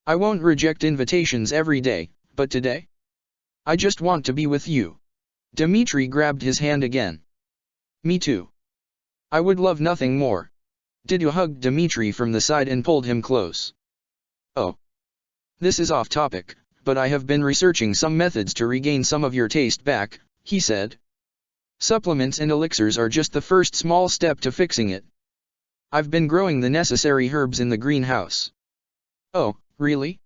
Speaker 1: I won't reject invitations every day, but today? I just want to be with you. Dmitri grabbed his hand again. Me too. I would love nothing more. Didu hugged Dmitri from the side and pulled him close. Oh. This is off topic, but I have been researching some methods to regain some of your taste back, he said. Supplements and elixirs are just the first small step to fixing it. I've been growing the necessary herbs in the greenhouse. Oh, really?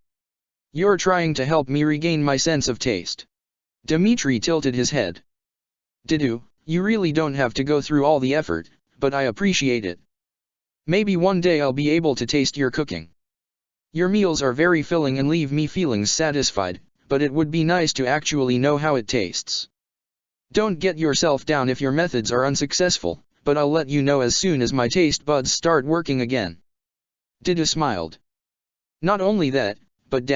Speaker 1: You're trying to help me regain my sense of taste. Dmitri tilted his head. Didu, you really don't have to go through all the effort, but I appreciate it. Maybe one day I'll be able to taste your cooking. Your meals are very filling and leave me feeling satisfied, but it would be nice to actually know how it tastes. Don't get yourself down if your methods are unsuccessful, but I'll let you know as soon as my taste buds start working again. Didu smiled. Not only that, but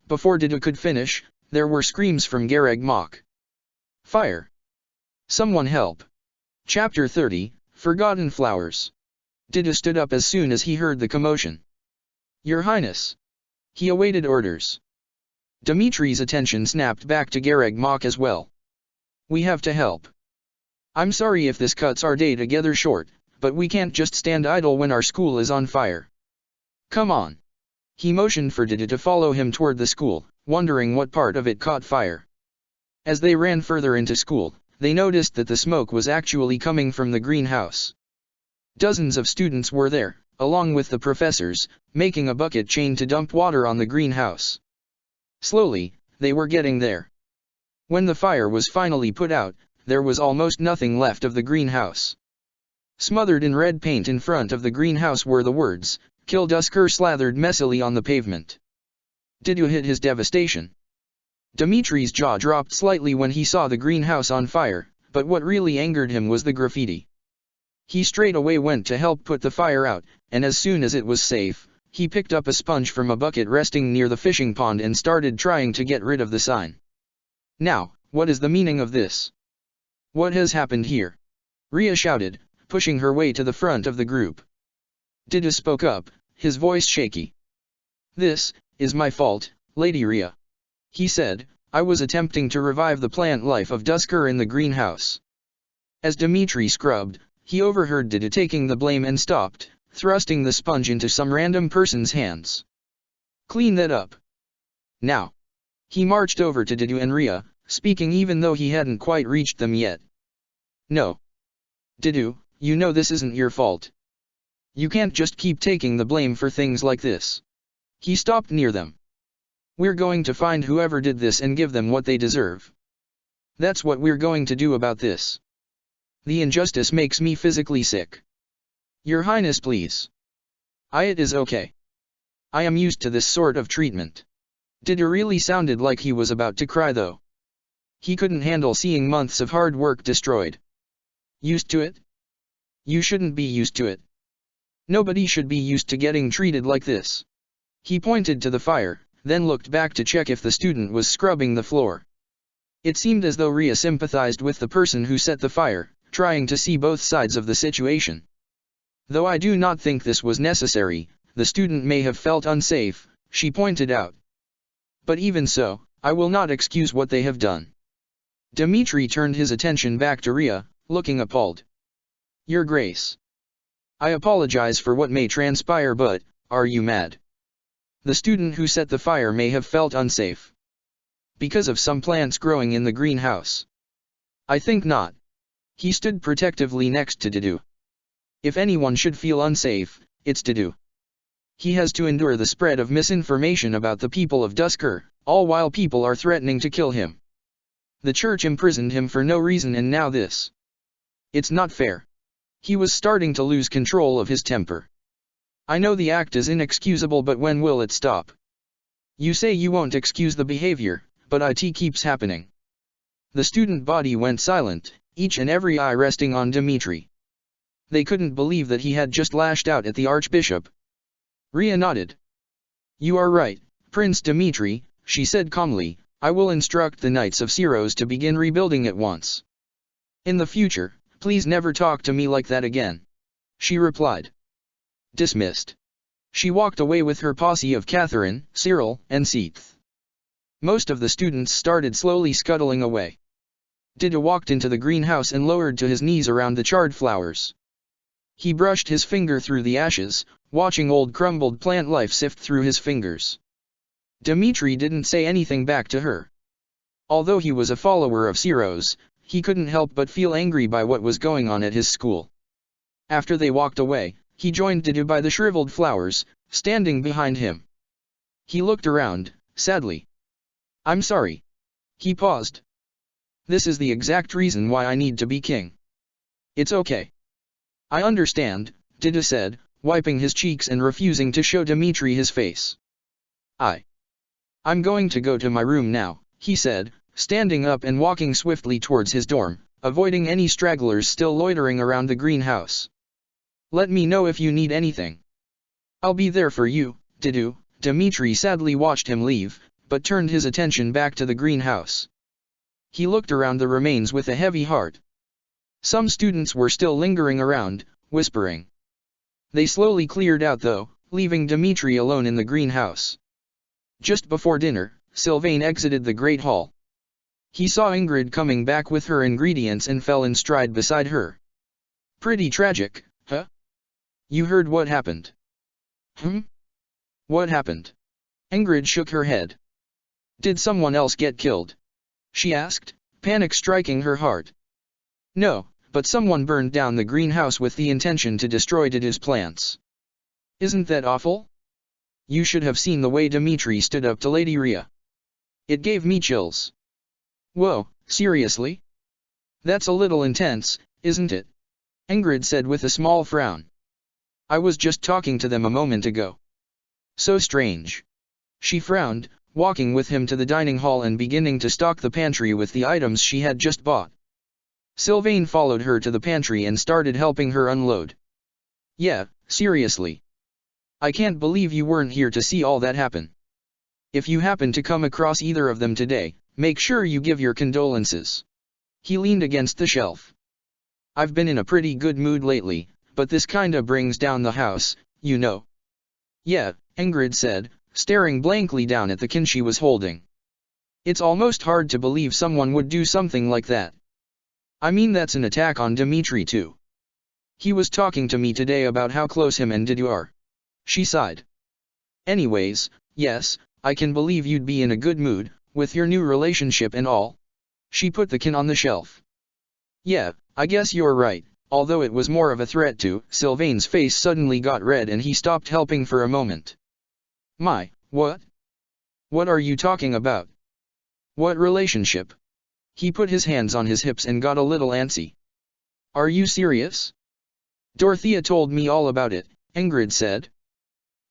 Speaker 1: before Didu could finish, there were screams from Gareg Mok. Fire! Someone help! Chapter 30, Forgotten Flowers. Didu stood up as soon as he heard the commotion. Your Highness! He awaited orders. Dmitri's attention snapped back to Gareg Mok as well. We have to help. I'm sorry if this cuts our day together short, but we can't just stand idle when our school is on fire. Come on. He motioned for Didu to follow him toward the school, wondering what part of it caught fire. As they ran further into school, they noticed that the smoke was actually coming from the greenhouse. Dozens of students were there, along with the professors, making a bucket chain to dump water on the greenhouse. Slowly, they were getting there. When the fire was finally put out, there was almost nothing left of the greenhouse. Smothered in red paint in front of the greenhouse were the words, "Kill Dusker," slathered messily on the pavement. Didu hid his devastation. Dmitri's jaw dropped slightly when he saw the greenhouse on fire, but what really angered him was the graffiti. He straight away went to help put the fire out, and as soon as it was safe, he picked up a sponge from a bucket resting near the fishing pond and started trying to get rid of the sign. Now, what is the meaning of this? What has happened here? Ria shouted, pushing her way to the front of the group. Didu spoke up, his voice shaky. This is my fault, Lady Ria. He said, I was attempting to revive the plant life of Dusker in the greenhouse. As Dmitri scrubbed, he overheard Didu taking the blame and stopped, thrusting the sponge into some random person's hands. Clean that up. Now. He marched over to Didu and Ria, speaking even though he hadn't quite reached them yet. No. Didu, you know this isn't your fault. You can't just keep taking the blame for things like this. He stopped near them. We're going to find whoever did this and give them what they deserve. That's what we're going to do about this. The injustice makes me physically sick. Your Highness, please. It is okay. I am used to this sort of treatment. Didu really sounded like he was about to cry though. He couldn't handle seeing months of hard work destroyed. Used to it? You shouldn't be used to it. Nobody should be used to getting treated like this. He pointed to the fire, then looked back to check if the student was scrubbing the floor. It seemed as though Ria sympathized with the person who set the fire, trying to see both sides of the situation. Though I do not think this was necessary, the student may have felt unsafe, she pointed out. But even so, I will not excuse what they have done. Dmitri turned his attention back to Ria, looking appalled. Your Grace. I apologize for what may transpire, but, are you mad? The student who set the fire may have felt unsafe because of some plants growing in the greenhouse. I think not. He stood protectively next to Didu. If anyone should feel unsafe, it's Didu. He has to endure the spread of misinformation about the people of Dusker, all while people are threatening to kill him. The church imprisoned him for no reason and now this. It's not fair. He was starting to lose control of his temper. I know the act is inexcusable, but when will it stop? You say you won't excuse the behavior, but it keeps happening. The student body went silent, each and every eye resting on Dmitri. They couldn't believe that he had just lashed out at the archbishop. Ria nodded. You are right, Prince Dmitri, she said calmly. I will instruct the Knights of Syros to begin rebuilding at once. In the future, please never talk to me like that again. She replied. Dismissed. She walked away with her posse of Catherine, Cyril, and Seath. Most of the students started slowly scuttling away. Didu walked into the greenhouse and lowered to his knees around the charred flowers. He brushed his finger through the ashes, watching old crumbled plant life sift through his fingers. Dmitri didn't say anything back to her. Although he was a follower of Syros, he couldn't help but feel angry by what was going on at his school. After they walked away, he joined Didu by the shriveled flowers, standing behind him. He looked around, sadly. I'm sorry. He paused. This is the exact reason why I need to be king. It's okay. I understand, Didu said, wiping his cheeks and refusing to show Dmitri his face. I'm going to go to my room now, he said, standing up and walking swiftly towards his dorm, avoiding any stragglers still loitering around the greenhouse. Let me know if you need anything. I'll be there for you, Didu. Dmitri sadly watched him leave, but turned his attention back to the greenhouse. He looked around the remains with a heavy heart. Some students were still lingering around, whispering. They slowly cleared out though, leaving Dmitri alone in the greenhouse. Just before dinner, Sylvain exited the great hall. He saw Ingrid coming back with her ingredients and fell in stride beside her. Pretty tragic, huh? You heard what happened? What happened? Ingrid shook her head. Did someone else get killed? She asked, panic striking her heart. No, but someone burned down the greenhouse with the intention to destroy Didu's plants. Isn't that awful? You should have seen the way Dmitri stood up to Lady Ria. It gave me chills. Whoa, seriously? That's a little intense, isn't it? Ingrid said with a small frown. I was just talking to them a moment ago. So strange. She frowned, walking with him to the dining hall and beginning to stock the pantry with the items she had just bought. Sylvain followed her to the pantry and started helping her unload. Yeah, seriously. I can't believe you weren't here to see all that happen. If you happen to come across either of them today, make sure you give your condolences. He leaned against the shelf. I've been in a pretty good mood lately, but this kinda brings down the house, you know. Yeah, Ingrid said, staring blankly down at the kin she was holding. It's almost hard to believe someone would do something like that. I mean, that's an attack on Dmitri too. He was talking to me today about how close him and Didu are. She sighed. Anyways, yes, I can believe you'd be in a good mood, with your new relationship and all. She put the kin on the shelf. Yeah, I guess you're right, although it was more of a threat to. Sylvain's face suddenly got red and he stopped helping for a moment. My, what? What are you talking about? What relationship? He put his hands on his hips and got a little antsy. Are you serious? Dorothea told me all about it, Ingrid said.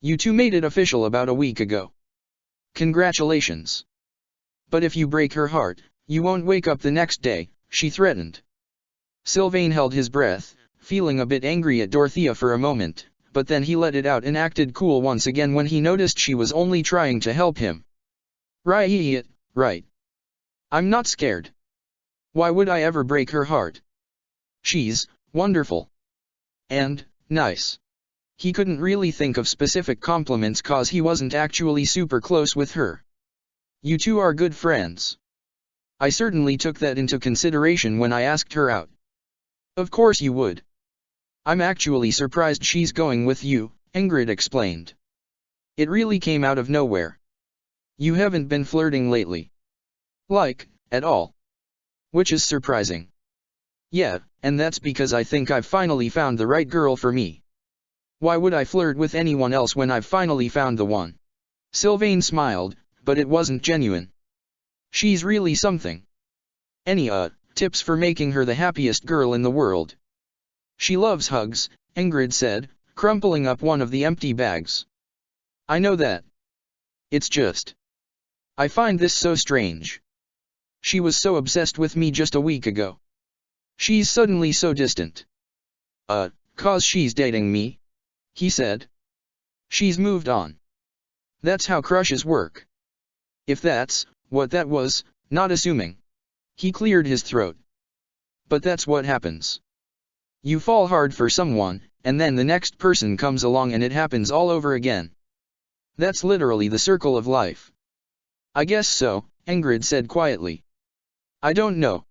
Speaker 1: You two made it official about a week ago. Congratulations. But if you break her heart, you won't wake up the next day, she threatened. Sylvain held his breath, feeling a bit angry at Dorothea for a moment, but then he let it out and acted cool once again when he noticed she was only trying to help him. Right, right. I'm not scared. Why would I ever break her heart? She's wonderful. And nice. He couldn't really think of specific compliments cause he wasn't actually super close with her. You two are good friends. I certainly took that into consideration when I asked her out. Of course you would. I'm actually surprised she's going with you, Ingrid explained. It really came out of nowhere. You haven't been flirting lately. Like, at all. Which is surprising. Yeah, and that's because I think I've finally found the right girl for me. Why would I flirt with anyone else when I've finally found the one? Sylvain smiled, but it wasn't genuine. She's really something. Any tips for making her the happiest girl in the world? She loves hugs, Ingrid said, crumpling up one of the empty bags. I know that. It's just. I find this so strange. She was so obsessed with me just a week ago. She's suddenly so distant. 'Cause she's dating me? He said. She's moved on. That's how crushes work. If that's what that was, not assuming. He cleared his throat. But that's what happens. You fall hard for someone, and then the next person comes along and it happens all over again. That's literally the circle of life. I guess so, Ingrid said quietly. I don't know.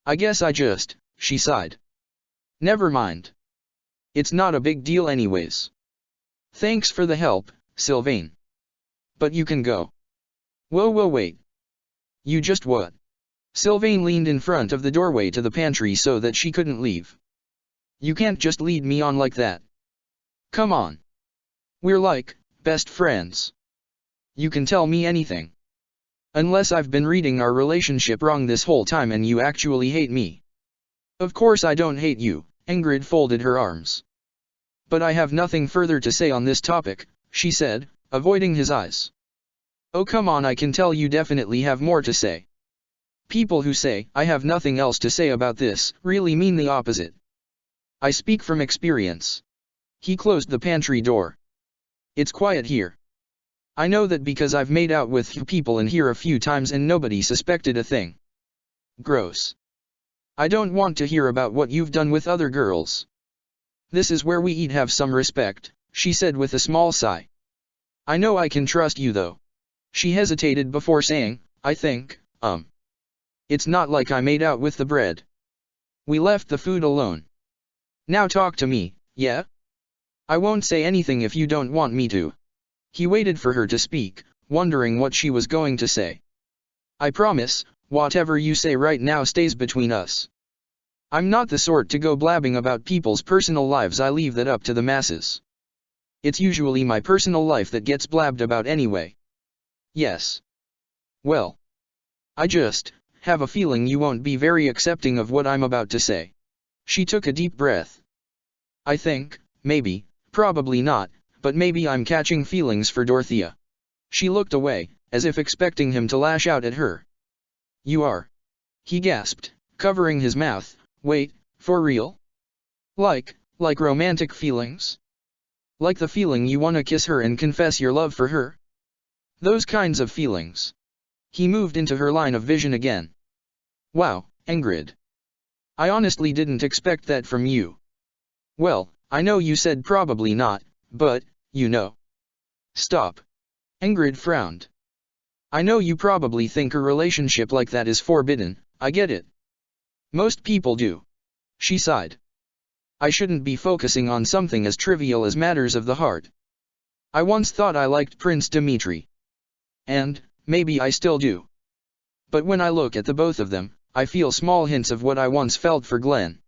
Speaker 1: I guess I just, she sighed. Never mind. It's not a big deal anyways. Thanks for the help, Sylvain. But you can go. Whoa wait. You just what? Sylvain leaned in front of the doorway to the pantry so that she couldn't leave. You can't just lead me on like that. Come on. We're like, best friends. You can tell me anything. Unless I've been reading our relationship wrong this whole time and you actually hate me. Of course I don't hate you, Ingrid folded her arms. But I have nothing further to say on this topic, she said, avoiding his eyes. Oh come on, I can tell you definitely have more to say. People who say, I have nothing else to say about this, really mean the opposite. I speak from experience. He closed the pantry door. It's quiet here. I know that because I've made out with people in here a few times and nobody suspected a thing. Gross. I don't want to hear about what you've done with other girls. This is where we eat, have some respect, she said with a small sigh. I know I can trust you though. She hesitated before saying, I think, It's not like I made out with the bread. We left the food alone. Now talk to me, yeah? I won't say anything if you don't want me to. He waited for her to speak, wondering what she was going to say. I promise, whatever you say right now stays between us. I'm not the sort to go blabbing about people's personal lives, I leave that up to the masses. It's usually my personal life that gets blabbed about anyway. Yes. Well. I just have a feeling you won't be very accepting of what I'm about to say. She took a deep breath. I think, maybe, probably not, but maybe I'm catching feelings for Dorothea. She looked away, as if expecting him to lash out at her. You are? He gasped, covering his mouth. Wait, for real? Like romantic feelings? Like the feeling you wanna kiss her and confess your love for her? Those kinds of feelings. He moved into her line of vision again. Wow, Ingrid. I honestly didn't expect that from you. Well, I know you said probably not, but, you know. Stop. Ingrid frowned. I know you probably think a relationship like that is forbidden, I get it. Most people do. She sighed. I shouldn't be focusing on something as trivial as matters of the heart. I once thought I liked Prince Dmitri. And, maybe I still do. But when I look at the both of them, I feel small hints of what I once felt for Glenn.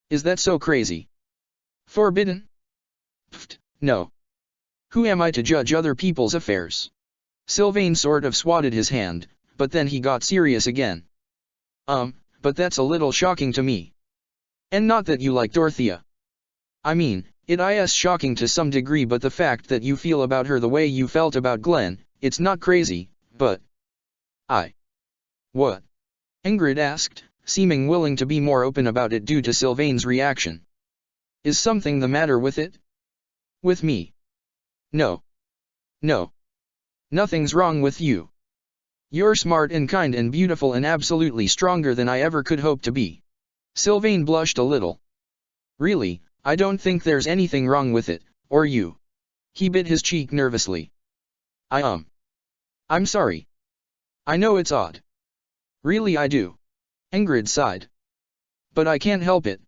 Speaker 1: Is that so crazy? Forbidden? Pfft, no. Who am I to judge other people's affairs? Sylvain sort of swatted his hand, but then he got serious again. But that's a little shocking to me. And not that you like Dorothea. I mean, it is shocking to some degree, but the fact that you feel about her the way you felt about Glenn, it's not crazy, but... What? Ingrid asked, seeming willing to be more open about it due to Sylvain's reaction. Is something the matter with it? With me? No. No. Nothing's wrong with you. You're smart and kind and beautiful and absolutely stronger than I ever could hope to be. Sylvain blushed a little. Really, I don't think there's anything wrong with it, or you. He bit his cheek nervously. I'm sorry. I know it's odd. Really I do. Ingrid sighed. But I can't help it.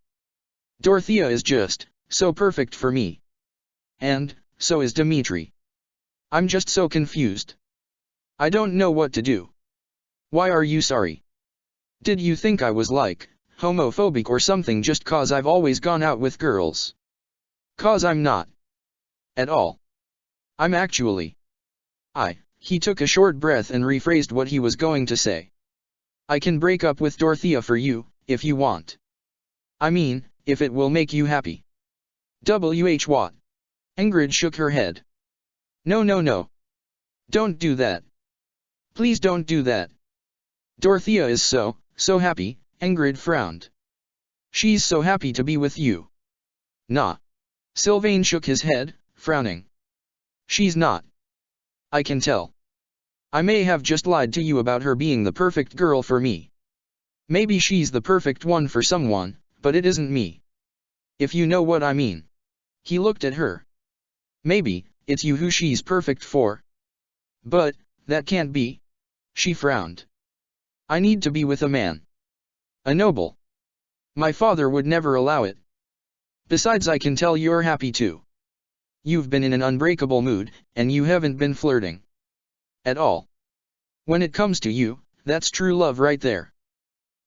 Speaker 1: Dorothea is just so perfect for me. And so is Dmitri. I'm just so confused. I don't know what to do. Why are you sorry? Did you think I was like, homophobic or something just cause I've always gone out with girls? Cause I'm not. At all. I'm actually. He took a short breath and rephrased what he was going to say. I can break up with Dorothea for you, if you want. I mean, if it will make you happy. What? Ingrid shook her head. No, no, no. Don't do that. Please don't do that. Dorothea is so happy, Ingrid frowned. She's so happy to be with you. Nah. Sylvain shook his head, frowning. She's not. I can tell. I may have just lied to you about her being the perfect girl for me. Maybe she's the perfect one for someone, but it isn't me. If you know what I mean. He looked at her. Maybe, it's you who she's perfect for. But, that can't be. She frowned. I need to be with a man. A noble. My father would never allow it. Besides, I can tell you're happy too. You've been in an unbreakable mood, and you haven't been flirting. At all. When it comes to you, that's true love right there.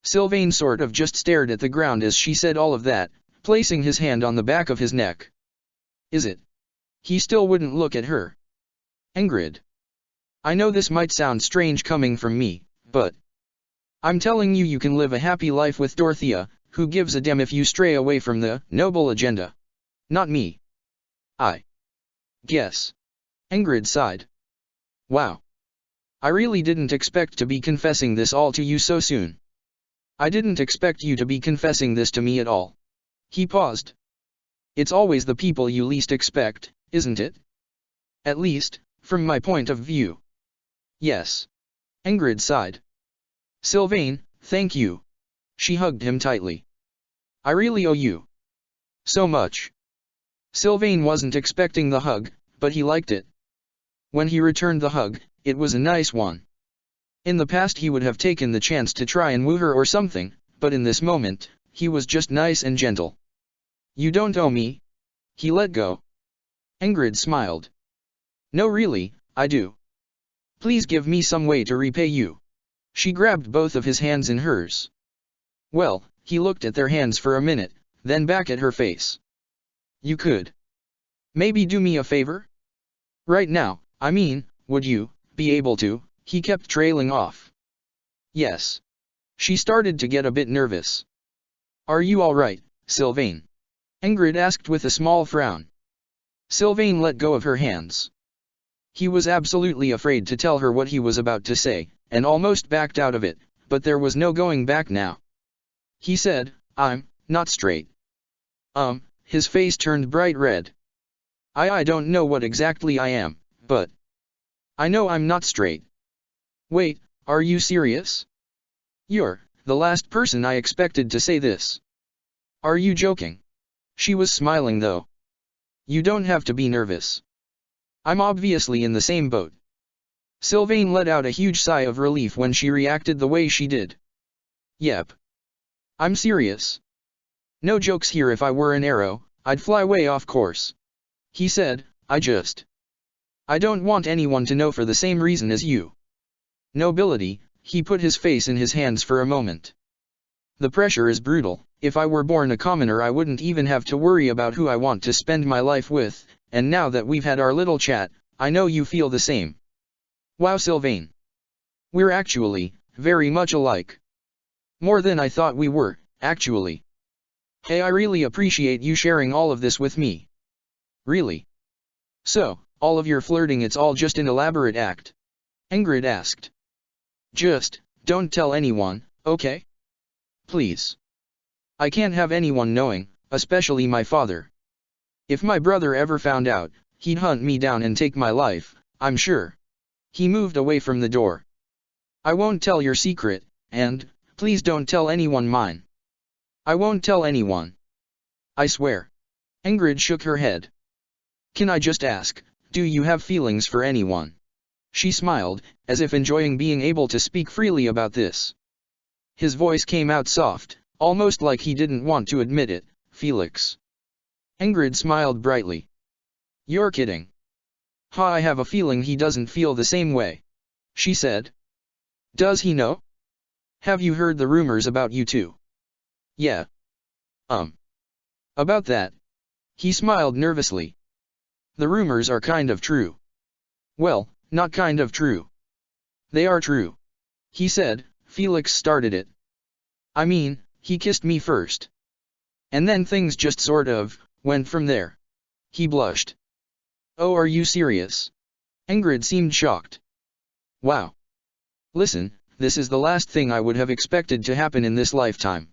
Speaker 1: Sylvain sort of just stared at the ground as she said all of that, placing his hand on the back of his neck. Is it? He still wouldn't look at her. Ingrid. I know this might sound strange coming from me, but I'm telling you, you can live a happy life with Dorothea, who gives a damn if you stray away from the noble agenda. Not me. I guess. Ingrid sighed. Wow. I really didn't expect to be confessing this all to you so soon. I didn't expect you to be confessing this to me at all. He paused. It's always the people you least expect, isn't it? At least, from my point of view. Yes. Ingrid sighed. Sylvain, thank you. She hugged him tightly. I really owe you so much. Sylvain wasn't expecting the hug, but he liked it. When he returned the hug, it was a nice one. In the past he would have taken the chance to try and woo her or something, but in this moment, he was just nice and gentle. You don't owe me. He let go. Ingrid smiled. No, really, I do. Please give me some way to repay you. She grabbed both of his hands in hers. Well, he looked at their hands for a minute, then back at her face. You could maybe do me a favor? Right now, I mean, would you be able to? He kept trailing off. Yes. She started to get a bit nervous. Are you all right, Sylvain? Ingrid asked with a small frown. Sylvain let go of her hands. He was absolutely afraid to tell her what he was about to say, and almost backed out of it, but there was no going back now. He said, I'm not straight. His face turned bright red. I don't know what exactly I am, but I know I'm not straight. Wait, are you serious? You're the last person I expected to say this. Are you joking? She was smiling though. You don't have to be nervous. I'm obviously in the same boat. Sylvain let out a huge sigh of relief when she reacted the way she did. Yep. I'm serious. No jokes here. If I were an arrow, I'd fly way off course. He said, I don't want anyone to know for the same reason as you. Nobility, he put his face in his hands for a moment. The pressure is brutal. If I were born a commoner I wouldn't even have to worry about who I want to spend my life with, and now that we've had our little chat, I know you feel the same. Wow, Sylvain. We're actually very much alike. More than I thought we were, actually. Hey, I really appreciate you sharing all of this with me. Really? So, all of your flirting, it's all just an elaborate act? Ingrid asked. Just don't tell anyone, okay? Please. I can't have anyone knowing, especially my father. If my brother ever found out, he'd hunt me down and take my life, I'm sure. He moved away from the door. I won't tell your secret, and please don't tell anyone mine. I won't tell anyone. I swear. Ingrid shook her head. Can I just ask, do you have feelings for anyone? She smiled, as if enjoying being able to speak freely about this. His voice came out soft, almost like he didn't want to admit it. Felix. Ingrid smiled brightly. You're kidding. Ha, I have a feeling he doesn't feel the same way, she said. Does he know? Have you heard the rumors about you two? Yeah. About that. He smiled nervously. The rumors are kind of true. Well, not kind of true. They are true. He said. Felix started it. I mean, he kissed me first. And then things just sort of went from there. He blushed. Oh, are you serious? Ingrid seemed shocked. Wow. Listen, this is the last thing I would have expected to happen in this lifetime.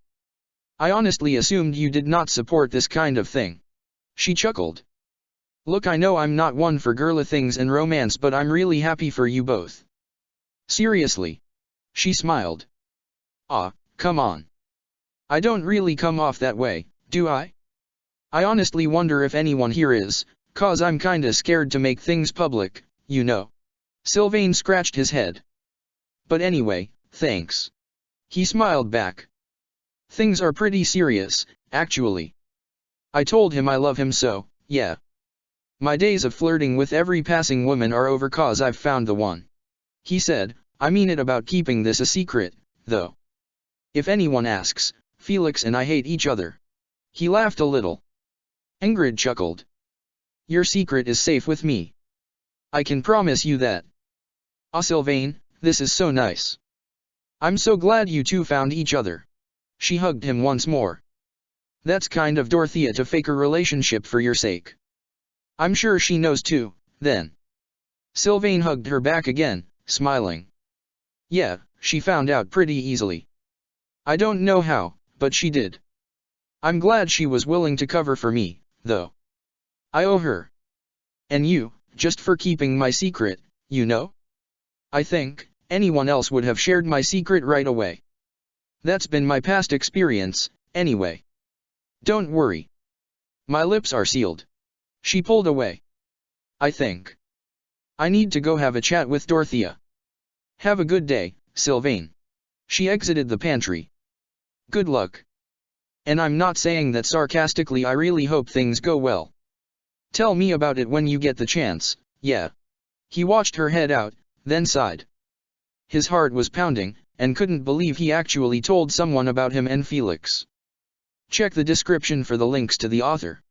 Speaker 1: I honestly assumed you did not support this kind of thing. She chuckled. Look, I know I'm not one for girly things and romance, but I'm really happy for you both. Seriously. She smiled. Ah, come on. I don't really come off that way, do I? I honestly wonder if anyone here is, 'cause I'm kinda scared to make things public, you know. Sylvain scratched his head. But anyway, thanks. He smiled back. Things are pretty serious, actually. I told him I love him, so, yeah. My days of flirting with every passing woman are over 'cause I've found the one. He said. I mean it about keeping this a secret, though. If anyone asks, Felix and I hate each other. He laughed a little. Ingrid chuckled. Your secret is safe with me. I can promise you that. Ah, Sylvain, this is so nice. I'm so glad you two found each other. She hugged him once more. That's kind of Dorothea to fake a relationship for your sake. I'm sure she knows too, then. Sylvain hugged her back again, smiling. Yeah, she found out pretty easily. I don't know how, but she did. I'm glad she was willing to cover for me, though. I owe her. And you, just for keeping my secret, you know? I think, anyone else would have shared my secret right away. That's been my past experience, anyway. Don't worry. My lips are sealed. She pulled away. I think I need to go have a chat with Dorothea. Have a good day, Sylvain. She exited the pantry. Good luck. And I'm not saying that sarcastically, I really hope things go well. Tell me about it when you get the chance, yeah. He watched her head out, then sighed. His heart was pounding, and couldn't believe he actually told someone about him and Felix. Check the description for the links to the author.